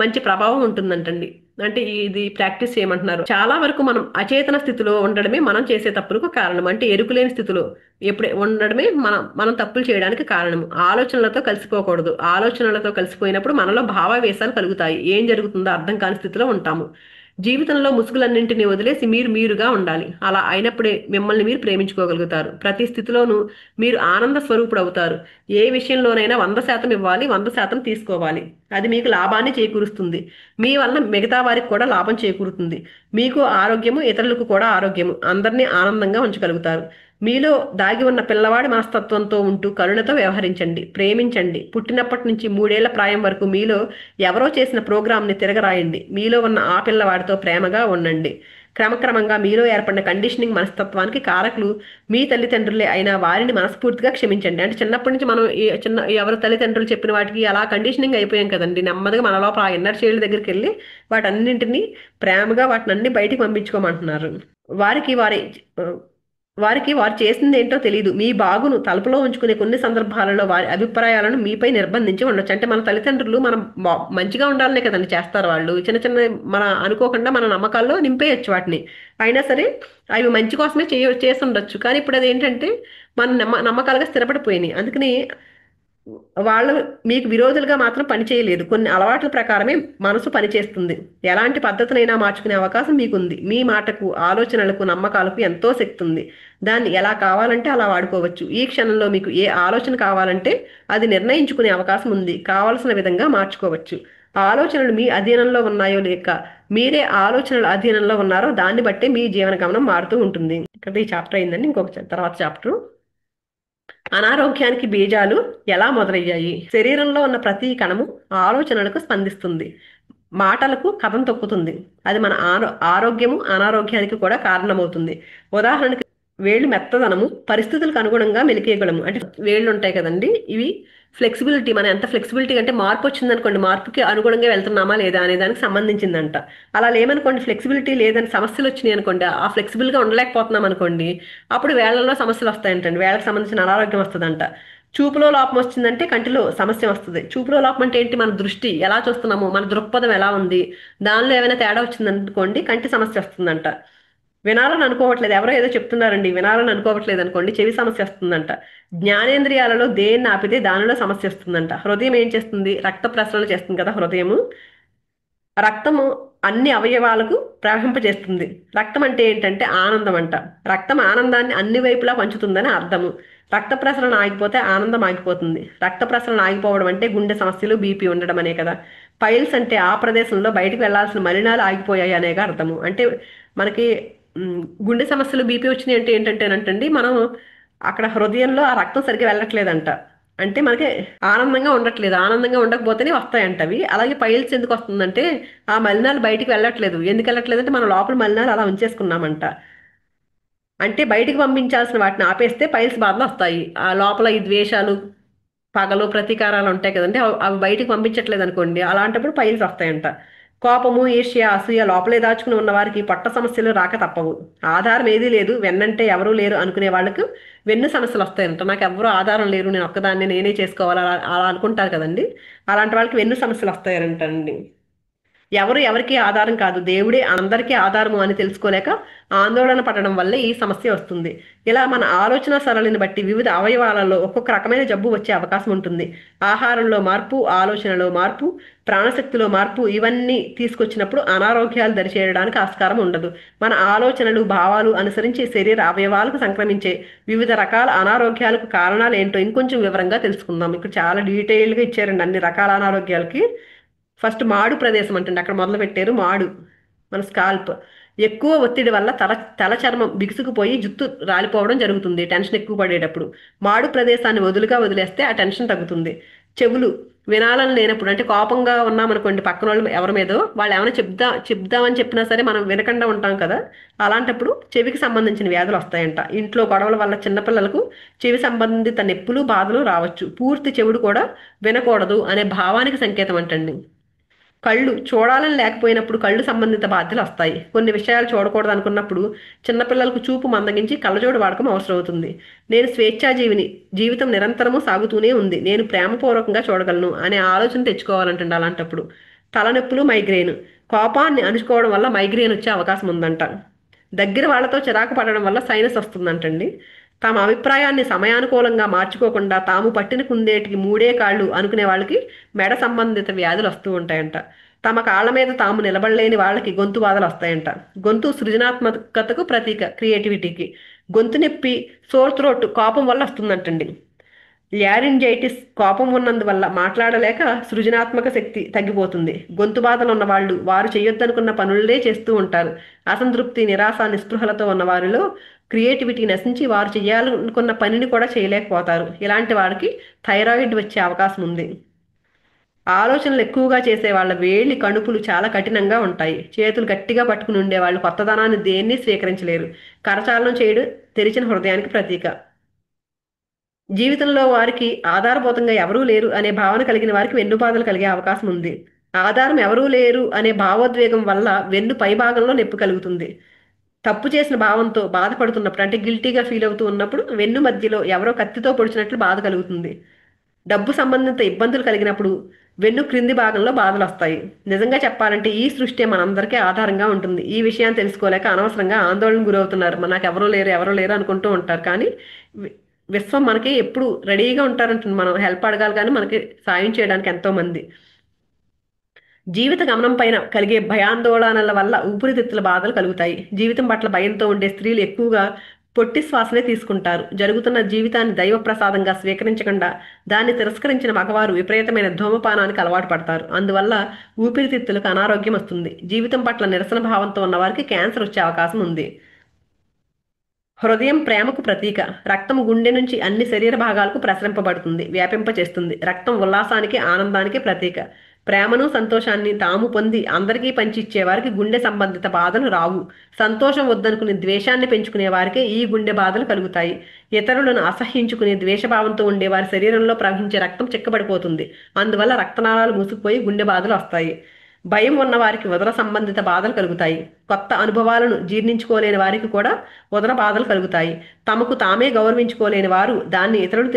[SPEAKER 1] మంచి ప్రభావం ఉంటుందంటండి. అంటే ఇది ప్రాక్టీస్ చేయమంటున్నారు. చాలా వరకు మనం అచేతన స్థితిలో ఉండడమే మనం చేసే తప్పులకు కారణం. అంటే ఎరుకులేని స్థితిలో ఎప్పుడే ఉండడమే మనం తప్పులు చేయడానికి కారణం. ఆలోచనలతో కలిసిపోకూడదు. ఆలోచనలతో కలిసిపోయినప్పుడు మనలో భావావేశాలు కలుగుతాయి. ఏం జరుగుతుందో అర్థం కాని స్థితిలో ఉంటాము. జీవితంలో ముసుగులన్నింటినీ వదిలేసి మీరు మీరుగా ఉండాలి. అలా అయినప్పుడే మిమ్మల్ని మీరు ప్రేమించుకోగలుగుతారు. ప్రతి స్థితిలోనూ మీరు ఆనంద స్వరూపుడు అవుతారు. ఏ విషయంలోనైనా 100% ఇవ్వాలి, 100% తీసుకోవాలి. అది మీకు లాభాన్ని చేకూరుస్తుంది. మీ వలన మిగతా వారికి కూడా లాభం చేకూరుతుంది. మీకు ఆరోగ్యము, ఇతరులకు కూడా ఆరోగ్యము. అందరినీ ఆనందంగా ఉంచగలుగుతారు. మీలో దాగి ఉన్న పిల్లవాడి మనస్తత్వంతో ఉంటూ కరుణతో వ్యవహరించండి. ప్రేమించండి. పుట్టినప్పటి నుంచి 3 ఏళ్ల ప్రాయం వరకు మీలో ఎవరో చేసిన ప్రోగ్రాంని తిరగరాయండి. మీలో ఉన్న ఆ పిల్లవాడితో ప్రేమగా ఉండండి. క్రమక్రమంగా మీలో ఏర్పడిన కండిషనింగ్ మనస్తత్వానికి కారకులు మీ తల్లిదండ్రులే అయినా వారిని మనస్ఫూర్తిగా క్షమించండి. అంటే చిన్నప్పటి నుంచి మనం ఎవరి తల్లిదండ్రులు చెప్పిన వాటికి అలా కండిషనింగ్ అయిపోయాం కదండి. నెమ్మదిగా మన లోపల ఆ ఇన్నర్ చైల్డ్ దగ్గరికి వెళ్ళి వాటన్నింటినీ ప్రేమగా వాటిని అన్ని బయటికి పంపించుకోమంటున్నారు. వారికి వారి వారికి వారు చేసింది ఏంటో తెలియదు. మీ బాగును తలుపులో ఉంచుకునే కొన్ని సందర్భాలలో వారి అభిప్రాయాలను మీపై నిర్బంధించి ఉండొచ్చు. అంటే మన తల్లిదండ్రులు మనం మంచిగా ఉండాలనే కదండి చేస్తారు. వాళ్ళు చిన్న చిన్న మన అనుకోకుండా మన నమ్మకాల్లో నింపేయచ్చు వాటిని. అయినా సరే అవి మంచి కోసమే చేసి ఉండొచ్చు. కానీ ఇప్పుడు అది ఏంటంటే మన నమ్మకాలుగా స్థిరపడిపోయినాయి. అందుకని వాళ్ళు మీకు విరోధులుగా మాత్రం పనిచేయలేదు. కొన్ని అలవాట్ల ప్రకారమే మనసు పనిచేస్తుంది. ఎలాంటి పద్ధతినైనా మార్చుకునే అవకాశం మీకుంది. మీ మాటకు, ఆలోచనలకు, నమ్మకాలకు ఎంతో శక్తి ఉంది. దాన్ని ఎలా కావాలంటే అలా వాడుకోవచ్చు. ఈ క్షణంలో మీకు ఏ ఆలోచన కావాలంటే అది నిర్ణయించుకునే అవకాశం ఉంది. కావలసిన విధంగా మార్చుకోవచ్చు. ఆలోచనలు మీ అధీనంలో ఉన్నాయో లేక మీరే ఆలోచనల అధీనంలో ఉన్నారో దాన్ని బట్టే మీ జీవన గమనం మారుతూ ఉంటుంది. ఇక్కడ ఈ చాప్టర్ అయిందండి. ఇంకొక తర్వాత చాప్టర్ అనారోగ్యానికి బీజాలు ఎలా మొదలయ్యాయి. శరీరంలో ఉన్న ప్రతి కణము ఆలోచనలకు స్పందిస్తుంది. మాటలకు కథం తొక్కుతుంది. అది మన ఆరోగ్యము అనారోగ్యానికి కూడా కారణమవుతుంది. ఉదాహరణకి వేళ్ళు మెత్తదనము పరిస్థితులకు అనుగుణంగా మెలికేయగలము. అంటే వేళ్ళు ఉంటాయి కదండి, ఇవి ఫ్లెక్సిబిలిటీ. మనం ఎంత ఫ్లెక్సిబిలిటీ అంటే మార్పు వచ్చిందనుకోండి, మార్పుకి అనుగుణంగా వెళ్తున్నామా లేదా అనే దానికి సంబంధించిందంట. అలా లేమనుకోండి, ఫ్లెక్సిబిలిటీ లేదని సమస్యలు వచ్చినాయి అనుకోండి, ఆ ఫ్లెక్సిబుల్గా ఉండలేకపోతున్నాం అనుకోండి, అప్పుడు వేళ్లలో సమస్యలు వస్తాయంటండి. వేళ్ళకి సంబంధించిన అనారోగ్యం వస్తుందంట. చూపులో లోపం వచ్చిందంటే కంటిలో సమస్య వస్తుంది. చూపులో లోపం అంటే ఏంటి? మన దృష్టి ఎలా చూస్తున్నాము, మన దృక్పథం ఎలా ఉంది, దానిలో ఏమైనా తేడా వచ్చిందనుకోండి కంటి సమస్య వస్తుందంట. వినాలని అనుకోవట్లేదు, ఎవరో ఏదో చెప్తున్నారండి, వినాలని అనుకోవట్లేదు అనుకోండి, చెవి సమస్య వస్తుందంట. జ్ఞానేంద్రియాలలో దేన్ని ఆపితే దానిలో సమస్య వస్తుందంట. హృదయం ఏం చేస్తుంది? రక్త ప్రసరణ చేస్తుంది కదా హృదయము. రక్తము అన్ని అవయవాలకు ప్రవహింపజేస్తుంది. రక్తం అంటే ఏంటంటే ఆనందం అంట. రక్తం ఆనందాన్ని అన్ని వైపులా పంచుతుందని అర్థము. రక్త ప్రసరణ ఆగిపోతే ఆనందం ఆగిపోతుంది. రక్త ప్రసరణ ఆగిపోవడం అంటే గుండె సమస్యలు, బీపీ ఉండడం అనే కదా. పైల్స్ అంటే ఆ ప్రదేశంలో బయటకు వెళ్లాల్సిన మలినాలు ఆగిపోయాయి అనేగా అర్థము. అంటే మనకి గుండె సమస్యలు, బీపీ వచ్చినాయి అంటే ఏంటంటేనంటండి, మనం అక్కడ హృదయంలో ఆ రక్తం సరిగ్గా వెళ్ళట్లేదంట. అంటే మనకి ఆనందంగా ఉండట్లేదు. ఆనందంగా ఉండకపోతేనే వస్తాయంట అవి. అలాగే పైల్స్ ఎందుకు వస్తుందంటే ఆ మలినాలు బయటికి వెళ్ళట్లేదు. ఎందుకు వెళ్ళట్లేదు అంటే మన లోపల మలినాలు అలా ఉంచేసుకున్నామంట. అంటే బయటికి పంపించాల్సిన వాటిని ఆపేస్తే పైల్స్ బాధలు వస్తాయి. ఆ లోపల ఈ ద్వేషాలు, పగలు, ప్రతీకారాలు ఉంటాయి కదండి, అవి బయటికి పంపించట్లేదు అనుకోండి, అలాంటప్పుడు పైల్స్ వస్తాయంట. కోపము, ఈర్ష్య, అసూయ లోపలే దాచుకుని ఉన్న వారికి పొట్ట సమస్యలు రాక తప్పవు. ఆధారం ఏదీ లేదు, వెన్నంటే ఎవరూ లేరు అనుకునే వాళ్ళకు వెన్ను సమస్యలు వస్తాయంట. నాకు ఎవరూ ఆధారం లేరు, నేను ఒక్కదాన్ని నేనే చేసుకోవాలి అలా అలా అనుకుంటారు కదండి, అలాంటి వాళ్ళకి వెన్ను సమస్యలు వస్తాయంటండి. ఎవరు ఎవరికి ఆధారం కాదు, దేవుడే అందరికీ ఆధారము అని తెలుసుకోలేక ఆందోళన పడడం వల్లే ఈ సమస్య వస్తుంది. ఇలా మన ఆలోచన సరళిని బట్టి వివిధ అవయవాలలో ఒక్కొక్క రకమైన జబ్బు వచ్చే అవకాశం ఉంటుంది. ఆహారంలో మార్పు, ఆలోచనలో మార్పు, ప్రాణశక్తిలో మార్పు ఇవన్నీ తీసుకొచ్చినప్పుడు అనారోగ్యాలు దరిచేయడానికి ఆస్కారం ఉండదు. మన ఆలోచనలు, భావాలు అనుసరించి శరీర అవయవాలకు సంక్రమించే వివిధ రకాల అనారోగ్యాలకు కారణాలు ఏంటో ఇంకొంచెం వివరంగా తెలుసుకుందాం. ఇక్కడ చాలా డీటెయిల్గా ఇచ్చారండి అన్ని రకాల అనారోగ్యాలకి. ఫస్ట్ మాడు ప్రదేశం అంటే అక్కడ మొదలు పెట్టారు. మాడు మన స్కాల్ప్ ఎక్కువ ఒత్తిడి వల్ల తల చర్మం బిగుసుకుపోయి జుట్టు రాలిపోవడం జరుగుతుంది టెన్షన్ ఎక్కువ పడేటప్పుడు. మాడు ప్రదేశాన్ని వదిలేస్తే ఆ టెన్షన్ తగ్గుతుంది. చెవులు వినాలని లేనప్పుడు, అంటే కోపంగా ఉన్నామనుకోండి పక్కన వాళ్ళు ఎవరి మీదో, వాళ్ళు ఏమైనా చెప్దామని చెప్పినా సరే మనం వినకుండా ఉంటాం కదా, అలాంటప్పుడు చెవికి సంబంధించిన వ్యాధులు వస్తాయంట. ఇంట్లో గొడవల వల్ల చిన్నపిల్లలకు చెవి సంబంధిత నొప్పులు, బాధలు రావచ్చు. పూర్తి చెవుడు కూడా వినకూడదు అనే భావానికి సంకేతం అంటండి. కళ్ళు చూడాలని లేకపోయినప్పుడు కళ్ళు సంబంధిత బాధ్యతలు వస్తాయి. కొన్ని విషయాలు చూడకూడదు అనుకున్నప్పుడు చిన్నపిల్లలకు చూపు మందగించి కళ్ళజోడు వాడకం అవసరం అవుతుంది. నేను స్వేచ్ఛాజీవిని, జీవితం నిరంతరము సాగుతూనే ఉంది, నేను ప్రేమపూర్వకంగా చూడగలను అనే ఆలోచన తెచ్చుకోవాలంటండి. అలాంటప్పుడు తలనొప్పులు, మైగ్రేన్, కోపాన్ని అణుచుకోవడం వల్ల మైగ్రేన్ వచ్చే అవకాశం ఉందంట. దగ్గర వాళ్ళతో చిరాకు పడడం వల్ల సైనస్ వస్తుందంటండి. తమ అభిప్రాయాన్ని సమయానుకూలంగా మార్చుకోకుండా తాము పట్టిన కుందేటికి 3 కాళ్ళు అనుకునే వాళ్ళకి మెడ సంబంధిత వ్యాధులు వస్తూ ఉంటాయంట. తమ కాళ్ళ మీద తాము నిలబడలేని వాళ్ళకి గొంతు బాధలు వస్తాయంట. గొంతు సృజనాత్మకతకు ప్రతీక, క్రియేటివిటీకి. గొంతు నొప్పి, సోర్ థ్రోట్ కోపం వల్ల వస్తుందంటండి. ల్యారింజైటిస్ కోపం ఉన్నందువల్ల మాట్లాడలేక సృజనాత్మక శక్తి తగ్గిపోతుంది. గొంతు బాధలు ఉన్నవాళ్ళు వారు చేయొద్దనుకున్న పనులే చేస్తూ ఉంటారు. అసంతృప్తి, నిరాశ, నిస్పృహలతో ఉన్న వారిలో క్రియేటివిటీ నశించి వారు చేయాలనుకున్న పనిని కూడా చేయలేకపోతారు. ఇలాంటి వారికి థైరాయిడ్ వచ్చే అవకాశం ఉంది. ఆలోచనలు ఎక్కువగా చేసే వాళ్ళ వేలి కణుపులు చాలా కఠినంగా ఉంటాయి. చేతులు గట్టిగా పట్టుకుని ఉండేవాళ్ళు కొత్తదనాన్ని దేన్ని స్వీకరించలేరు. కరచాలనం చేయడం తెరిచిన హృదయానికి ప్రతీక. జీవితంలో వారికి ఆధారభూతంగా ఎవరూ లేరు అనే భావన కలిగిన వారికి వెన్నుబాధలు కలిగే అవకాశం ఉంది. ఆధారం ఎవరూ లేరు అనే భావోద్వేగం వల్ల వెన్ను పై భాగంలో నొప్పి కలుగుతుంది. తప్పు చేసిన భావంతో బాధపడుతున్నప్పుడు, అంటే గిల్టీగా ఫీల్ అవుతూ ఉన్నప్పుడు వెన్ను మధ్యలో ఎవరో కత్తితో పొడిచినట్లు బాధ కలుగుతుంది. డబ్బు సంబంధిత ఇబ్బందులు కలిగినప్పుడు వెన్ను క్రింది భాగంలో బాధలు వస్తాయి. నిజంగా చెప్పాలంటే ఈ సృష్టి మనందరికీ ఆధారంగా ఉంటుంది. ఈ విషయాన్ని తెలుసుకోలేక అనవసరంగా ఆందోళన గురవుతున్నారు. నాకు ఎవరూ లేరు ఎవరూ లేరు అనుకుంటూ ఉంటారు. కానీ విశ్వం మనకి ఎప్పుడు రెడీగా ఉంటారంటుంది. మనం హెల్ప్ అడగాలి కానీ మనకి సాయం చేయడానికి ఎంతో మంది. జీవిత గమనం పైన కలిగే భయాందోళనల వల్ల ఊపిరితిత్తుల బాధలు కలుగుతాయి. జీవితం పట్ల భయంతో ఉండే స్త్రీలు ఎక్కువగా పొట్టి శ్వాసనే తీసుకుంటారు. జరుగుతున్న జీవితాన్ని దైవ ప్రసాదంగా స్వీకరించకుండా దాన్ని తిరస్కరించిన మగవారు విపరీతమైన ధూమపానానికి అలవాటు పడతారు. అందువల్ల ఊపిరితిత్తులకు అనారోగ్యం వస్తుంది. జీవితం పట్ల నిరసన భావంతో ఉన్న వారికి క్యాన్సర్ వచ్చే అవకాశం ఉంది. హృదయం ప్రేమకు ప్రతీక. రక్తం గుండె నుంచి అన్ని శరీర భాగాలకు ప్రసరింపబడుతుంది, వ్యాపింపచేస్తుంది. రక్తం ఉల్లాసానికి, ఆనందానికి ప్రతీక. ప్రేమను, సంతోషాన్ని తాము పొంది అందరికీ పంచిచ్చే వారికి గుండె సంబంధిత బాధలు రావు. సంతోషం వద్దనుకుని ద్వేషాన్ని పెంచుకునే వారికే ఈ గుండె బాధలు కలుగుతాయి. ఇతరులను అసహ్యించుకుని ద్వేషభావంతో ఉండే వారి శరీరంలో ప్రవహించే రక్తం చిక్కబడిపోతుంది. అందువల్ల రక్తనాళాలు మూసుకుపోయి గుండె బాధలు వస్తాయి. భయం ఉన్న వారికి ఉదర సంబంధిత బాధలు కలుగుతాయి. కొత్త అనుభవాలను జీర్ణించుకోలేని వారికి కూడా ఉదర బాధలు కలుగుతాయి. తమకు తామే గౌరవించుకోలేని వారు దాన్ని ఇతరులు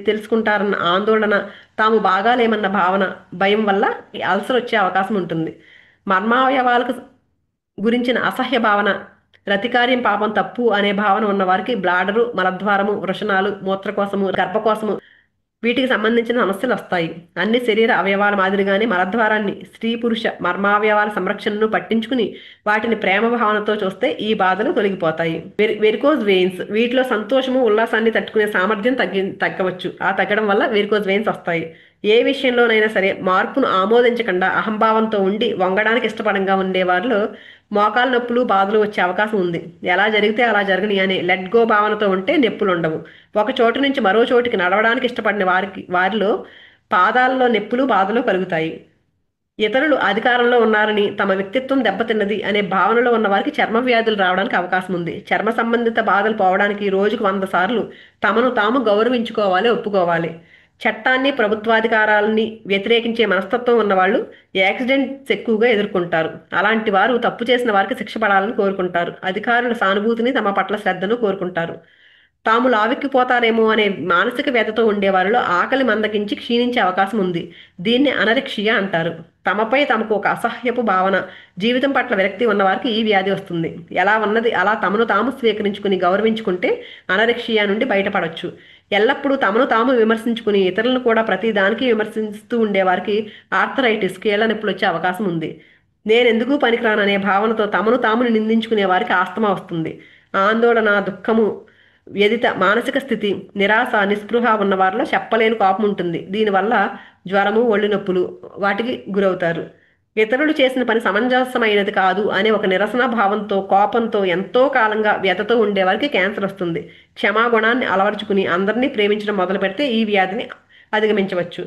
[SPEAKER 1] తెలుసుకుంటారన్న ఆందోళన, తాము బాగాలేమన్న భావన, భయం వల్ల అల్సర్ వచ్చే అవకాశం ఉంటుంది. మర్మావయవాలకు గురించిన అసహ్య భావన, రతికార్యం పాపం తప్పు అనే భావన ఉన్న వారికి బ్లాడరు, మలద్వారము, వృషణాలు, మూత్రకోశము, గర్భకోశము వీటికి సంబంధించిన సమస్యలు వస్తాయి. అన్ని శరీర అవయవాల మాదిరిగానే మలద్వారాన్ని, స్త్రీ పురుష మర్మావయవాల సంరక్షణను పట్టించుకుని వాటిని ప్రేమ భావనతో చూస్తే ఈ బాధలు తొలగిపోతాయి. వెరికోజ్ వెయిన్స్, వీటిలో సంతోషము, ఉల్లాసాన్ని తట్టుకునే సామర్థ్యం తగ్గవచ్చు. ఆ తగ్గడం వల్ల వెరికోజ్ వెయిన్స్ వస్తాయి. ఏ విషయంలోనైనా సరే మార్పును ఆమోదించకుండా అహంభావంతో ఉండి వంగడానికి ఇష్టపడంగా ఉండే వారిలో మోకాలు నొప్పులు, బాధలు వచ్చే అవకాశం ఉంది. ఎలా జరిగితే అలా జరగని అనే లెట్ గో భావనతో ఉంటే నొప్పులు ఉండవు. ఒక చోటు నుంచి మరో చోటికి నడవడానికి ఇష్టపడిన వారిలో పాదాలలో నొప్పులు, బాధలు కలుగుతాయి. ఇతరులు అధికారంలో ఉన్నారని, తమ వ్యక్తిత్వం దెబ్బతిన్నది అనే భావనలో ఉన్న వారికి చర్మ వ్యాధులు రావడానికి అవకాశం ఉంది. చర్మ సంబంధిత బాధలు పోవడానికి రోజుకు 100 సార్లు తమను తాము గౌరవించుకోవాలి, ఒప్పుకోవాలి. చట్టాన్ని, ప్రభుత్వాధికారాలని వ్యతిరేకించే మనస్తత్వం ఉన్నవాళ్ళు యాక్సిడెంట్స్ ఎక్కువగా ఎదుర్కొంటారు. అలాంటి వారు తప్పు చేసిన వారికి శిక్ష పడాలని కోరుకుంటారు. అధికారుల సానుభూతిని, తమ పట్ల శ్రద్ధను కోరుకుంటారు. తాము లావెక్కిపోతారేమో అనే మానసిక వ్యధతో ఉండేవారిలో ఆకలి మందగించి క్షీణించే అవకాశం ఉంది. దీన్ని అనరెక్సియా అంటారు. తమపై తమకు ఒక అసహ్యపు భావన, జీవితం పట్ల విరక్తి ఉన్నవారికి ఈ వ్యాధి వస్తుంది. ఎలా ఉన్నది అలా తమను తాము స్వీకరించుకుని గౌరవించుకుంటే అనరెక్సియా నుండి బయటపడవచ్చు. ఎల్లప్పుడూ తమను తాము విమర్శించుకుని ఇతరులను కూడా ప్రతి దానికి విమర్శిస్తూ ఉండేవారికి ఆర్థరైటిస్, కీళ్ల నొప్పులు వచ్చే అవకాశం ఉంది. నేనెందుకు పనికిరాననే భావనతో తమను తాము నిందించుకునే వారికి ఆస్తమా వస్తుంది. ఆందోళన, దుఃఖము, వ్యధిత మానసిక స్థితి, నిరాశ, నిస్పృహ ఉన్న వారిలో చెప్పలేని కోపం ఉంటుంది. దీనివల్ల జ్వరము, ఒళ్ళు నొప్పులు వాటికి గురవుతారు. ఇతరులు చేసిన పని సమంజసమైనది కాదు అనే ఒక నిరసన భావంతో, కోపంతో ఎంతో కాలంగా వ్యధతో ఉండేవారికి క్యాన్సర్ వస్తుంది. క్షమాగుణాన్ని అలవర్చుకుని అందరినీ ప్రేమించడం మొదలు పెడితే ఈ వ్యాధిని అధిగమించవచ్చు.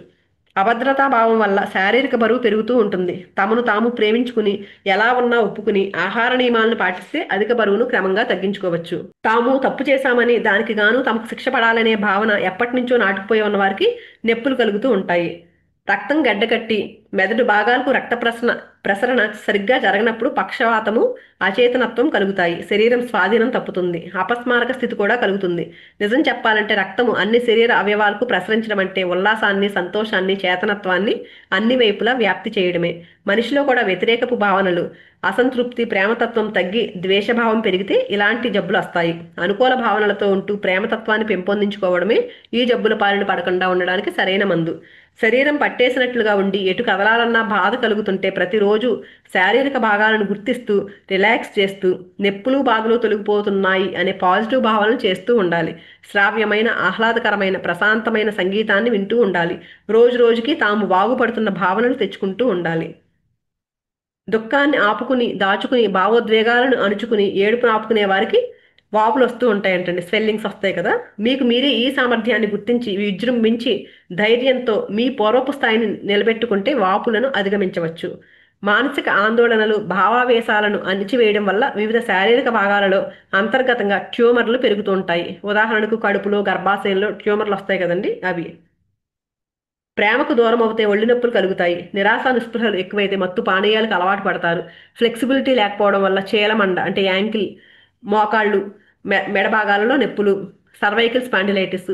[SPEAKER 1] అభద్రతా భావం వల్ల శారీరక బరువు పెరుగుతూ ఉంటుంది. తమను తాము ప్రేమించుకుని ఎలా ఉన్నా ఒప్పుకుని ఆహార నియమాలను పాటిస్తే అధిక బరువును క్రమంగా తగ్గించుకోవచ్చు. తాము తప్పు చేశామని దానికి గాను తమకు శిక్ష పడాలనే భావన ఎప్పటి నుంచో నాటుకుపోయి ఉన్న వారికి నొప్పులు కలుగుతూ ఉంటాయి. రక్తం గడ్డకట్టి మెదడు భాగాలకు రక్త ప్రసరణ సరిగ్గా జరగనప్పుడు పక్షవాతము, అచేతనత్వం కలుగుతాయి. శరీరం స్వాధీనం తప్పుతుంది. అపస్మారక స్థితి కూడా కలుగుతుంది. నిజం చెప్పాలంటే రక్తము అన్ని శరీర అవయవాలకు ప్రసరించడం అంటే ఉల్లాసాన్ని, సంతోషాన్ని, చేతనత్వాన్ని అన్ని వైపులా వ్యాప్తి చేయడమే. మనిషిలో కూడా వ్యతిరేకపు భావనలు, అసంతృప్తి, ప్రేమతత్వం తగ్గి ద్వేషభావం పెరిగితే ఇలాంటి జబ్బులు వస్తాయి. అనుకూల భావనలతో ఉంటూ ప్రేమతత్వాన్ని పెంపొందించుకోవడమే ఈ జబ్బుల పాలన పడకుండా ఉండడానికి సరైన మందు. శరీరం పట్టేసినట్లుగా ఉండి ఎటు కదలాలన్నా బాధ కలుగుతుంటే ప్రతిరోజు శారీరక భాగాలను గుర్తిస్తూ రిలాక్స్ చేస్తూ నొప్పులు బాధలు తొలగిపోతున్నాయి అనే పాజిటివ్ భావనలు చేస్తూ ఉండాలి. శ్రావ్యమైన ఆహ్లాదకరమైన ప్రశాంతమైన సంగీతాన్ని వింటూ ఉండాలి. రోజు రోజుకి తాము బాగుపడుతున్న భావనలు తెచ్చుకుంటూ ఉండాలి. దుఃఖాన్ని ఆపుకుని దాచుకుని భావోద్వేగాలను అణుచుకుని ఏడుపును ఆపుకునే వారికి వాపులు వస్తూ ఉంటాయంటండి, స్వెల్లింగ్స్ వస్తాయి కదా. మీకు మీరే ఈ సామర్థ్యాన్ని గుర్తించి విజృంభించి ధైర్యంతో మీ పూర్వపు స్థాయిని నిలబెట్టుకుంటే వాపులను అధిగమించవచ్చు. మానసిక ఆందోళనలు భావావేశాలను అణిచివేయడం వల్ల వివిధ శారీరక భాగాలలో అంతర్గతంగా ట్యూమర్లు పెరుగుతూ ఉంటాయి. ఉదాహరణకు కడుపులో గర్భాశయంలో ట్యూమర్లు వస్తాయి కదండి, అవి. ప్రేమకు దూరం అవుతే ఒళ్ళు నొప్పులు కలుగుతాయి. నిరాశ నిస్పృహలు ఎక్కువైతే మత్తు పానీయాలకు అలవాటు పడతారు. ఫ్లెక్సిబిలిటీ లేకపోవడం వల్ల చీలమండ అంటే యాంకిల్, మోకాళ్ళు, మెడ భాగాలలో నొప్పులు, సర్వైకల్ స్పాండిలైటిస్,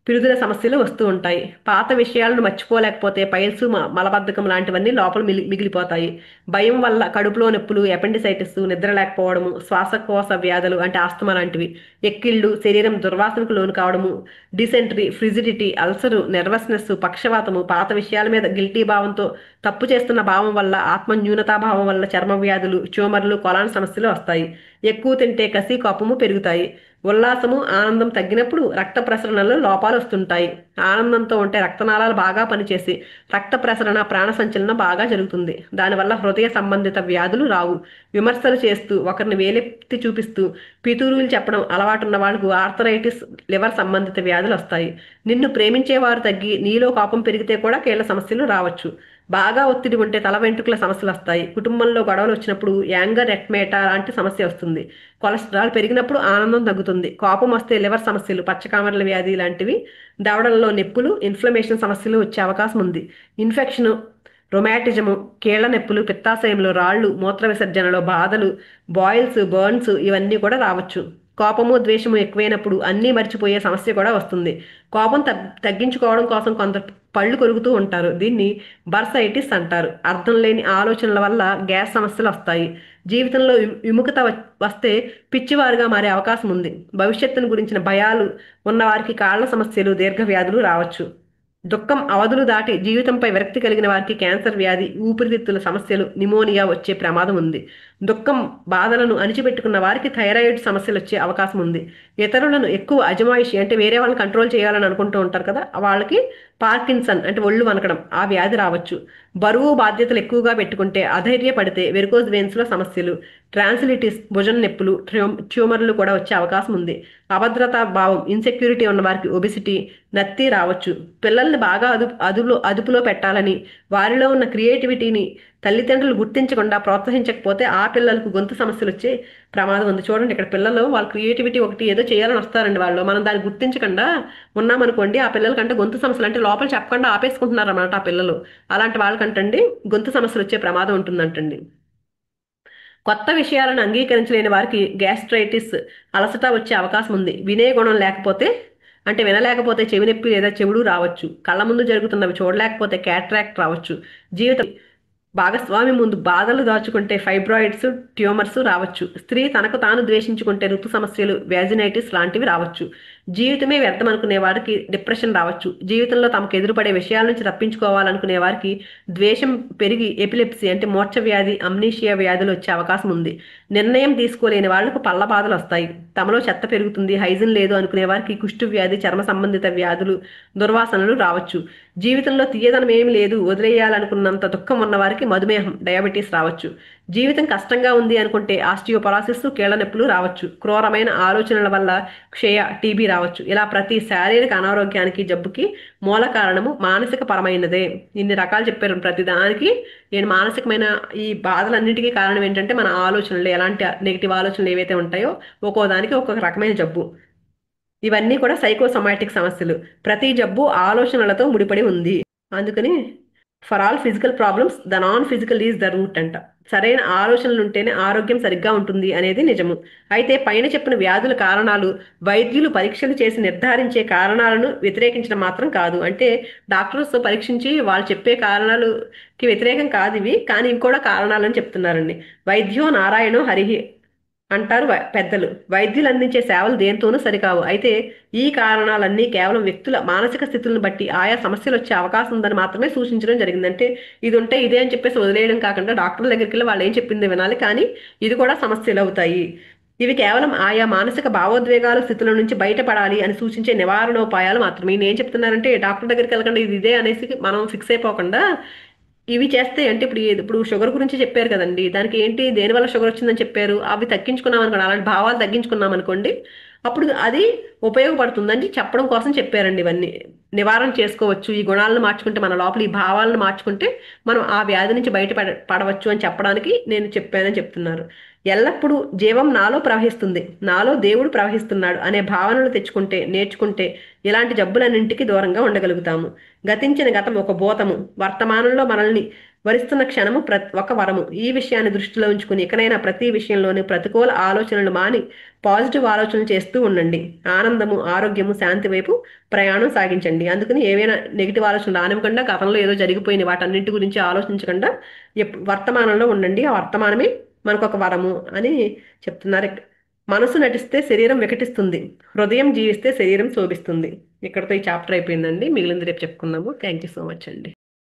[SPEAKER 1] పిరుదుల సమస్యలు వస్తూ ఉంటాయి. పాత విషయాలను మర్చిపోలేకపోతే పైల్స్, మలబద్ధకం లాంటివన్నీ లోపల మిగిలిపోతాయి. భయం వల్ల కడుపులో నొప్పులు, ఎపెండిసైటిస్, నిద్ర లేకపోవడము, శ్వాసకోశ వ్యాధులు అంటే ఆస్తమా లాంటివి, ఎక్కిళ్ళు, శరీరం దుర్వాసనకు లోను కావడము, డిసెంట్రీ, ఫ్రిజిడిటీ, అల్సరు, నెర్వస్నెస్, పక్షవాతము, పాత విషయాల మీద గిల్టీ భావంతో తప్పు చేస్తున్న భావం వల్ల, ఆత్మ న్యూనతాభావం వల్ల చర్మ వ్యాధులు, ట్యూమర్లు, కొలాన్ సమస్యలు వస్తాయి. ఎక్కువ తింటే కసి, కోపము పెరుగుతాయి. ఉల్లాసము ఆనందం తగ్గినప్పుడు రక్త ప్రసరణలో లోపాలు వస్తుంటాయి. ఆనందంతో ఉంటే రక్తనాళాలు బాగా పనిచేసి రక్త ప్రసరణ, ప్రాణ సంచలనం బాగా జరుగుతుంది. దానివల్ల హృదయ సంబంధిత వ్యాధులు రావు. విమర్శలు చేస్తూ ఒకరిని వేలెత్తి చూపిస్తూ పితూరులు చెప్పడం అలవాటున్న వాళ్ళకు ఆర్థరైటిస్, లివర్ సంబంధిత వ్యాధులు వస్తాయి. నిన్ను ప్రేమించేవారు తగ్గి నీలో కోపం పెరిగితే కూడా కీళ్ల సమస్యలు రావచ్చు. బాగా ఒత్తిడి ఉంటే తల వెంట్రుకల సమస్యలు వస్తాయి. కుటుంబంలో గొడవలు వచ్చినప్పుడు యాంగర్ ఎట్మేటా లాంటి సమస్య వస్తుంది. కొలెస్ట్రాల్ పెరిగినప్పుడు ఆనందం తగ్గుతుంది. కోపం వస్తే లివర్ సమస్యలు, పచ్చకామర్ల వ్యాధి లాంటివి, దవడల్లో నొప్పులు, ఇన్ఫ్లమేషన్ సమస్యలు వచ్చే అవకాశం ఉంది. ఇన్ఫెక్షను, రొమాటిజము, కీళ్ల నొప్పులు, పిత్తాశయంలో రాళ్ళు, మూత్ర విసర్జనలో బాధలు, బాయిల్స్, బర్న్స్ ఇవన్నీ కూడా రావచ్చు. కోపము ద్వేషము ఎక్కువైనప్పుడు అన్నీ మర్చిపోయే సమస్య కూడా వస్తుంది. కోపం తగ్గించుకోవడం కోసం కొంత పళ్ళు కొరుకుతూ ఉంటారు. దీన్ని బర్సైటిస్ అంటారు. అర్థం లేని ఆలోచనల వల్ల గ్యాస్ సమస్యలు వస్తాయి. జీవితంలో విముఖత వస్తే పిచ్చివారుగా మారే అవకాశం ఉంది. భవిష్యత్తును గురించిన భయాలు ఉన్నవారికి కాళ్ల సమస్యలు, దీర్ఘవ్యాధులు రావచ్చు. దుఃఖం అవధులు దాటి జీవితంపై విరక్తి కలిగిన వారికి క్యాన్సర్ వ్యాధి, ఊపిరితిత్తుల సమస్యలు, నిమోనియా వచ్చే ప్రమాదం ఉంది. దుఃఖం బాధలను అణిచిపెట్టుకున్న వారికి థైరాయిడ్ సమస్యలు వచ్చే అవకాశం ఉంది. ఇతరులను ఎక్కువ అజమాయిషి అంటే వేరే వాళ్ళని కంట్రోల్ చేయాలని అనుకుంటూ ఉంటారు కదా, వాళ్ళకి పార్కిన్సన్ అంటే ఒళ్ళు వనకడం ఆ వ్యాధి రావచ్చు. బరువు బాధ్యతలు ఎక్కువగా పెట్టుకుంటే, అధైర్యపడితే వెరికోజ్ వెయిన్స్లో సమస్యలు, ట్రాన్సిలిటిస్, భుజం నొప్పులు, ట్యూమర్లు కూడా వచ్చే అవకాశం ఉంది. అభద్రతా భావం, ఇన్సెక్యూరిటీ ఉన్న వారికి ఒబిసిటీ, నత్తి రావచ్చు. పిల్లల్ని బాగా అదుపులో పెట్టాలని వారిలో ఉన్న క్రియేటివిటీని తల్లిదండ్రులు గుర్తించకుండా ప్రోత్సహించకపోతే ఆ పిల్లలకు గొంతు సమస్యలు వచ్చే ప్రమాదం ఉంది. చూడండి, ఇక్కడ పిల్లలు వాళ్ళ క్రియేటివిటీ ఒకటి ఏదో చేయాలని వస్తారండి, వాళ్ళు మనం దాన్ని గుర్తించకుండా ఉన్నామనుకోండి, ఆ పిల్లలకంటే గొంతు సమస్యలు అంటే లోపల చెప్పకుండా ఆపేసుకుంటున్నారు అన్నమాట ఆ పిల్లలు. అలాంటి వాళ్ళకంటండి గొంతు సమస్యలు వచ్చే ప్రమాదం ఉంటుందంటండి. కొత్త విషయాలను అంగీకరించలేని వారికి గ్యాస్ట్రైటిస్, అలసట వచ్చే అవకాశం ఉంది. వినే గుణం లేకపోతే అంటే వినలేకపోతే చెవి నొప్పి లేదా చెవుడు రావచ్చు. కళ్ళ ముందు జరుగుతున్నవి చూడలేకపోతే క్యాట్రాక్ట్ రావచ్చు. జీవితం భాగస్వామి ముందు బాధలు దాచుకుంటే ఫైబ్రాయిడ్స్, ట్యూమర్స్ రావచ్చు. స్త్రీ తనకు తాను ద్వేషించుకుంటే ఋతు సమస్యలు, వ్యాజినైటిస్ లాంటివి రావచ్చు. జీవితమే వ్యర్థం అనుకునే వారికి డిప్రెషన్ రావచ్చు. జీవితంలో తమకు ఎదురుపడే విషయాల నుంచి తప్పించుకోవాలనుకునే వారికి ద్వేషం పెరిగి ఎపిలెప్సీ అంటే మూర్ఛ వ్యాధి, అమ్నీషియా వ్యాధులు వచ్చే అవకాశం ఉంది. నిర్ణయం తీసుకోలేని వాళ్లకు పళ్ళ బాధలు వస్తాయి. తమలో చెత్త పెరుగుతుంది, హైజిన్ లేదు అనుకునే వారికి కుష్టు వ్యాధి, చర్మ సంబంధిత వ్యాధులు, దుర్వాసనలు రావచ్చు. జీవితంలో తీయదనం ఏమి లేదు, వదిలేయాలనుకున్నంత దుఃఖం ఉన్న వారికి మధుమేహం, డయాబెటీస్ రావచ్చు. జీవితం కష్టంగా ఉంది అనుకుంటే ఆస్టియోపరాసిస్, కీళ్ల నొప్పులు రావచ్చు. క్రూరమైన ఆలోచనల వల్ల క్షయ, టీబీ రావచ్చు. ఇలా ప్రతి శారీరక అనారోగ్యానికి, జబ్బుకి మూల కారణము మానసిక పరమైనదే. ఇన్ని రకాలు చెప్పారు. ప్రతి దానికి నేను మానసికమైన ఈ బాధలన్నిటికీ కారణం ఏంటంటే మన ఆలోచనలు, ఎలాంటి నెగిటివ్ ఆలోచనలు ఏవైతే ఉంటాయో ఒక్కో దానికి ఒక్కొక్క రకమైన జబ్బు. ఇవన్నీ కూడా సైకోసొమాటిక్ సమస్యలు. ప్రతి జబ్బు ఆలోచనలతో ముడిపడి ఉంది. అందుకని for all physical problems the non physical is the route అంట. సరైన ఆలోచనలు ఉంటేనే ఆరోగ్యం సరిగ్గా ఉంటుంది అనేది నిజము. అయితే పైన చెప్పిన వ్యాధుల కారణాలు వైద్యులు పరీక్షలు చేసి నిర్ధారించే కారణాలను వ్యతిరేకించడం మాత్రం కాదు. అంటే డాక్టర్స్ పరీక్షించి వాళ్ళు చెప్పే కారణాలకి వ్యతిరేకం కాదు ఇవి, కానీ ఇవి కూడా కారణాలని చెప్తున్నారండి. వైద్యో నారాయణో హరిహి అంటారు పెద్దలు. వైద్యులు అందించే సేవలు దేనితోనూ సరికావు. అయితే ఈ కారణాలన్నీ కేవలం వ్యక్తుల మానసిక స్థితులను బట్టి ఆయా సమస్యలు వచ్చే అవకాశం ఉందని మాత్రమే సూచించడం జరిగింది. అంటే ఇది ఉంటే ఇదే అని చెప్పేసి వదిలేయడం కాకుండా డాక్టర్ల దగ్గరికి వెళ్ళి వాళ్ళు ఏం చెప్పింది వినాలి, కానీ ఇది కూడా సమస్యలు అవుతాయి. ఇవి కేవలం ఆయా మానసిక భావోద్వేగాల స్థితుల నుంచి బయటపడాలి అని సూచించే నివారణోపాయాలు మాత్రమే. నేను ఏం చెప్తున్నానంటే డాక్టర్ దగ్గరికి వెళ్ళకుండా ఇది ఇదే అనేసి మనం ఫిక్స్ అయిపోకుండా ఇవి చేస్తే అంటే ఇప్పుడు షుగర్ గురించి చెప్పారు కదండి, దానికి ఏంటి దేనివల్ల షుగర్ వచ్చిందని చెప్పారు, అవి తగ్గించుకున్నాం అనుకోండి, అలాంటి భావాలు తగ్గించుకున్నాం అనుకోండి, అప్పుడు అది ఉపయోగపడుతుందని చెప్పడం కోసం చెప్పారండి ఇవన్నీ. నివారణ చేసుకోవచ్చు, ఈ గుణాలను మార్చుకుంటే మన లోపల ఈ భావాలను మార్చుకుంటే మనం ఆ వ్యాధి నుంచి పడవచ్చు అని చెప్పడానికి నేను చెప్పానని చెప్తున్నారు. ఎల్లప్పుడూ జీవం నాలో ప్రవహిస్తుంది, నాలో దేవుడు ప్రవహిస్తున్నాడు అనే భావనలు తెచ్చుకుంటే నేర్చుకుంటే ఇలాంటి జబ్బులన్నింటికి దూరంగా ఉండగలుగుతాము. గతించిన గతం ఒక భూతము, వర్తమానంలో మనల్ని వరిస్తున్న క్షణము ఒక వరము. ఈ విషయాన్ని దృష్టిలో ఉంచుకుని ఇకనైనా ప్రతి విషయంలోనూ ప్రతికూల ఆలోచనలు మాని పాజిటివ్ ఆలోచనలు చేస్తూ ఉండండి. ఆనందము, ఆరోగ్యము, శాంతి వైపు ప్రయాణం సాగించండి. అందుకని ఏవైనా నెగిటివ్ ఆలోచనలు రానివ్వకుండా, గతంలో ఏదో జరిగిపోయిన వాటన్నింటి గురించి ఆలోచించకుండా వర్తమానంలో ఉండండి. ఆ వర్తమానమే మనకు ఒక వరము అని చెప్తున్నారు. మనసు నటిస్తే శరీరం వికటిస్తుంది, హృదయం జీవిస్తే శరీరం శోభిస్తుంది. ఇక్కడతో ఈ చాప్టర్ అయిపోయిందండి. మిగిలింది రేపు చెప్పుకుందాము. థ్యాంక్ యూ సో మచ్ అండి.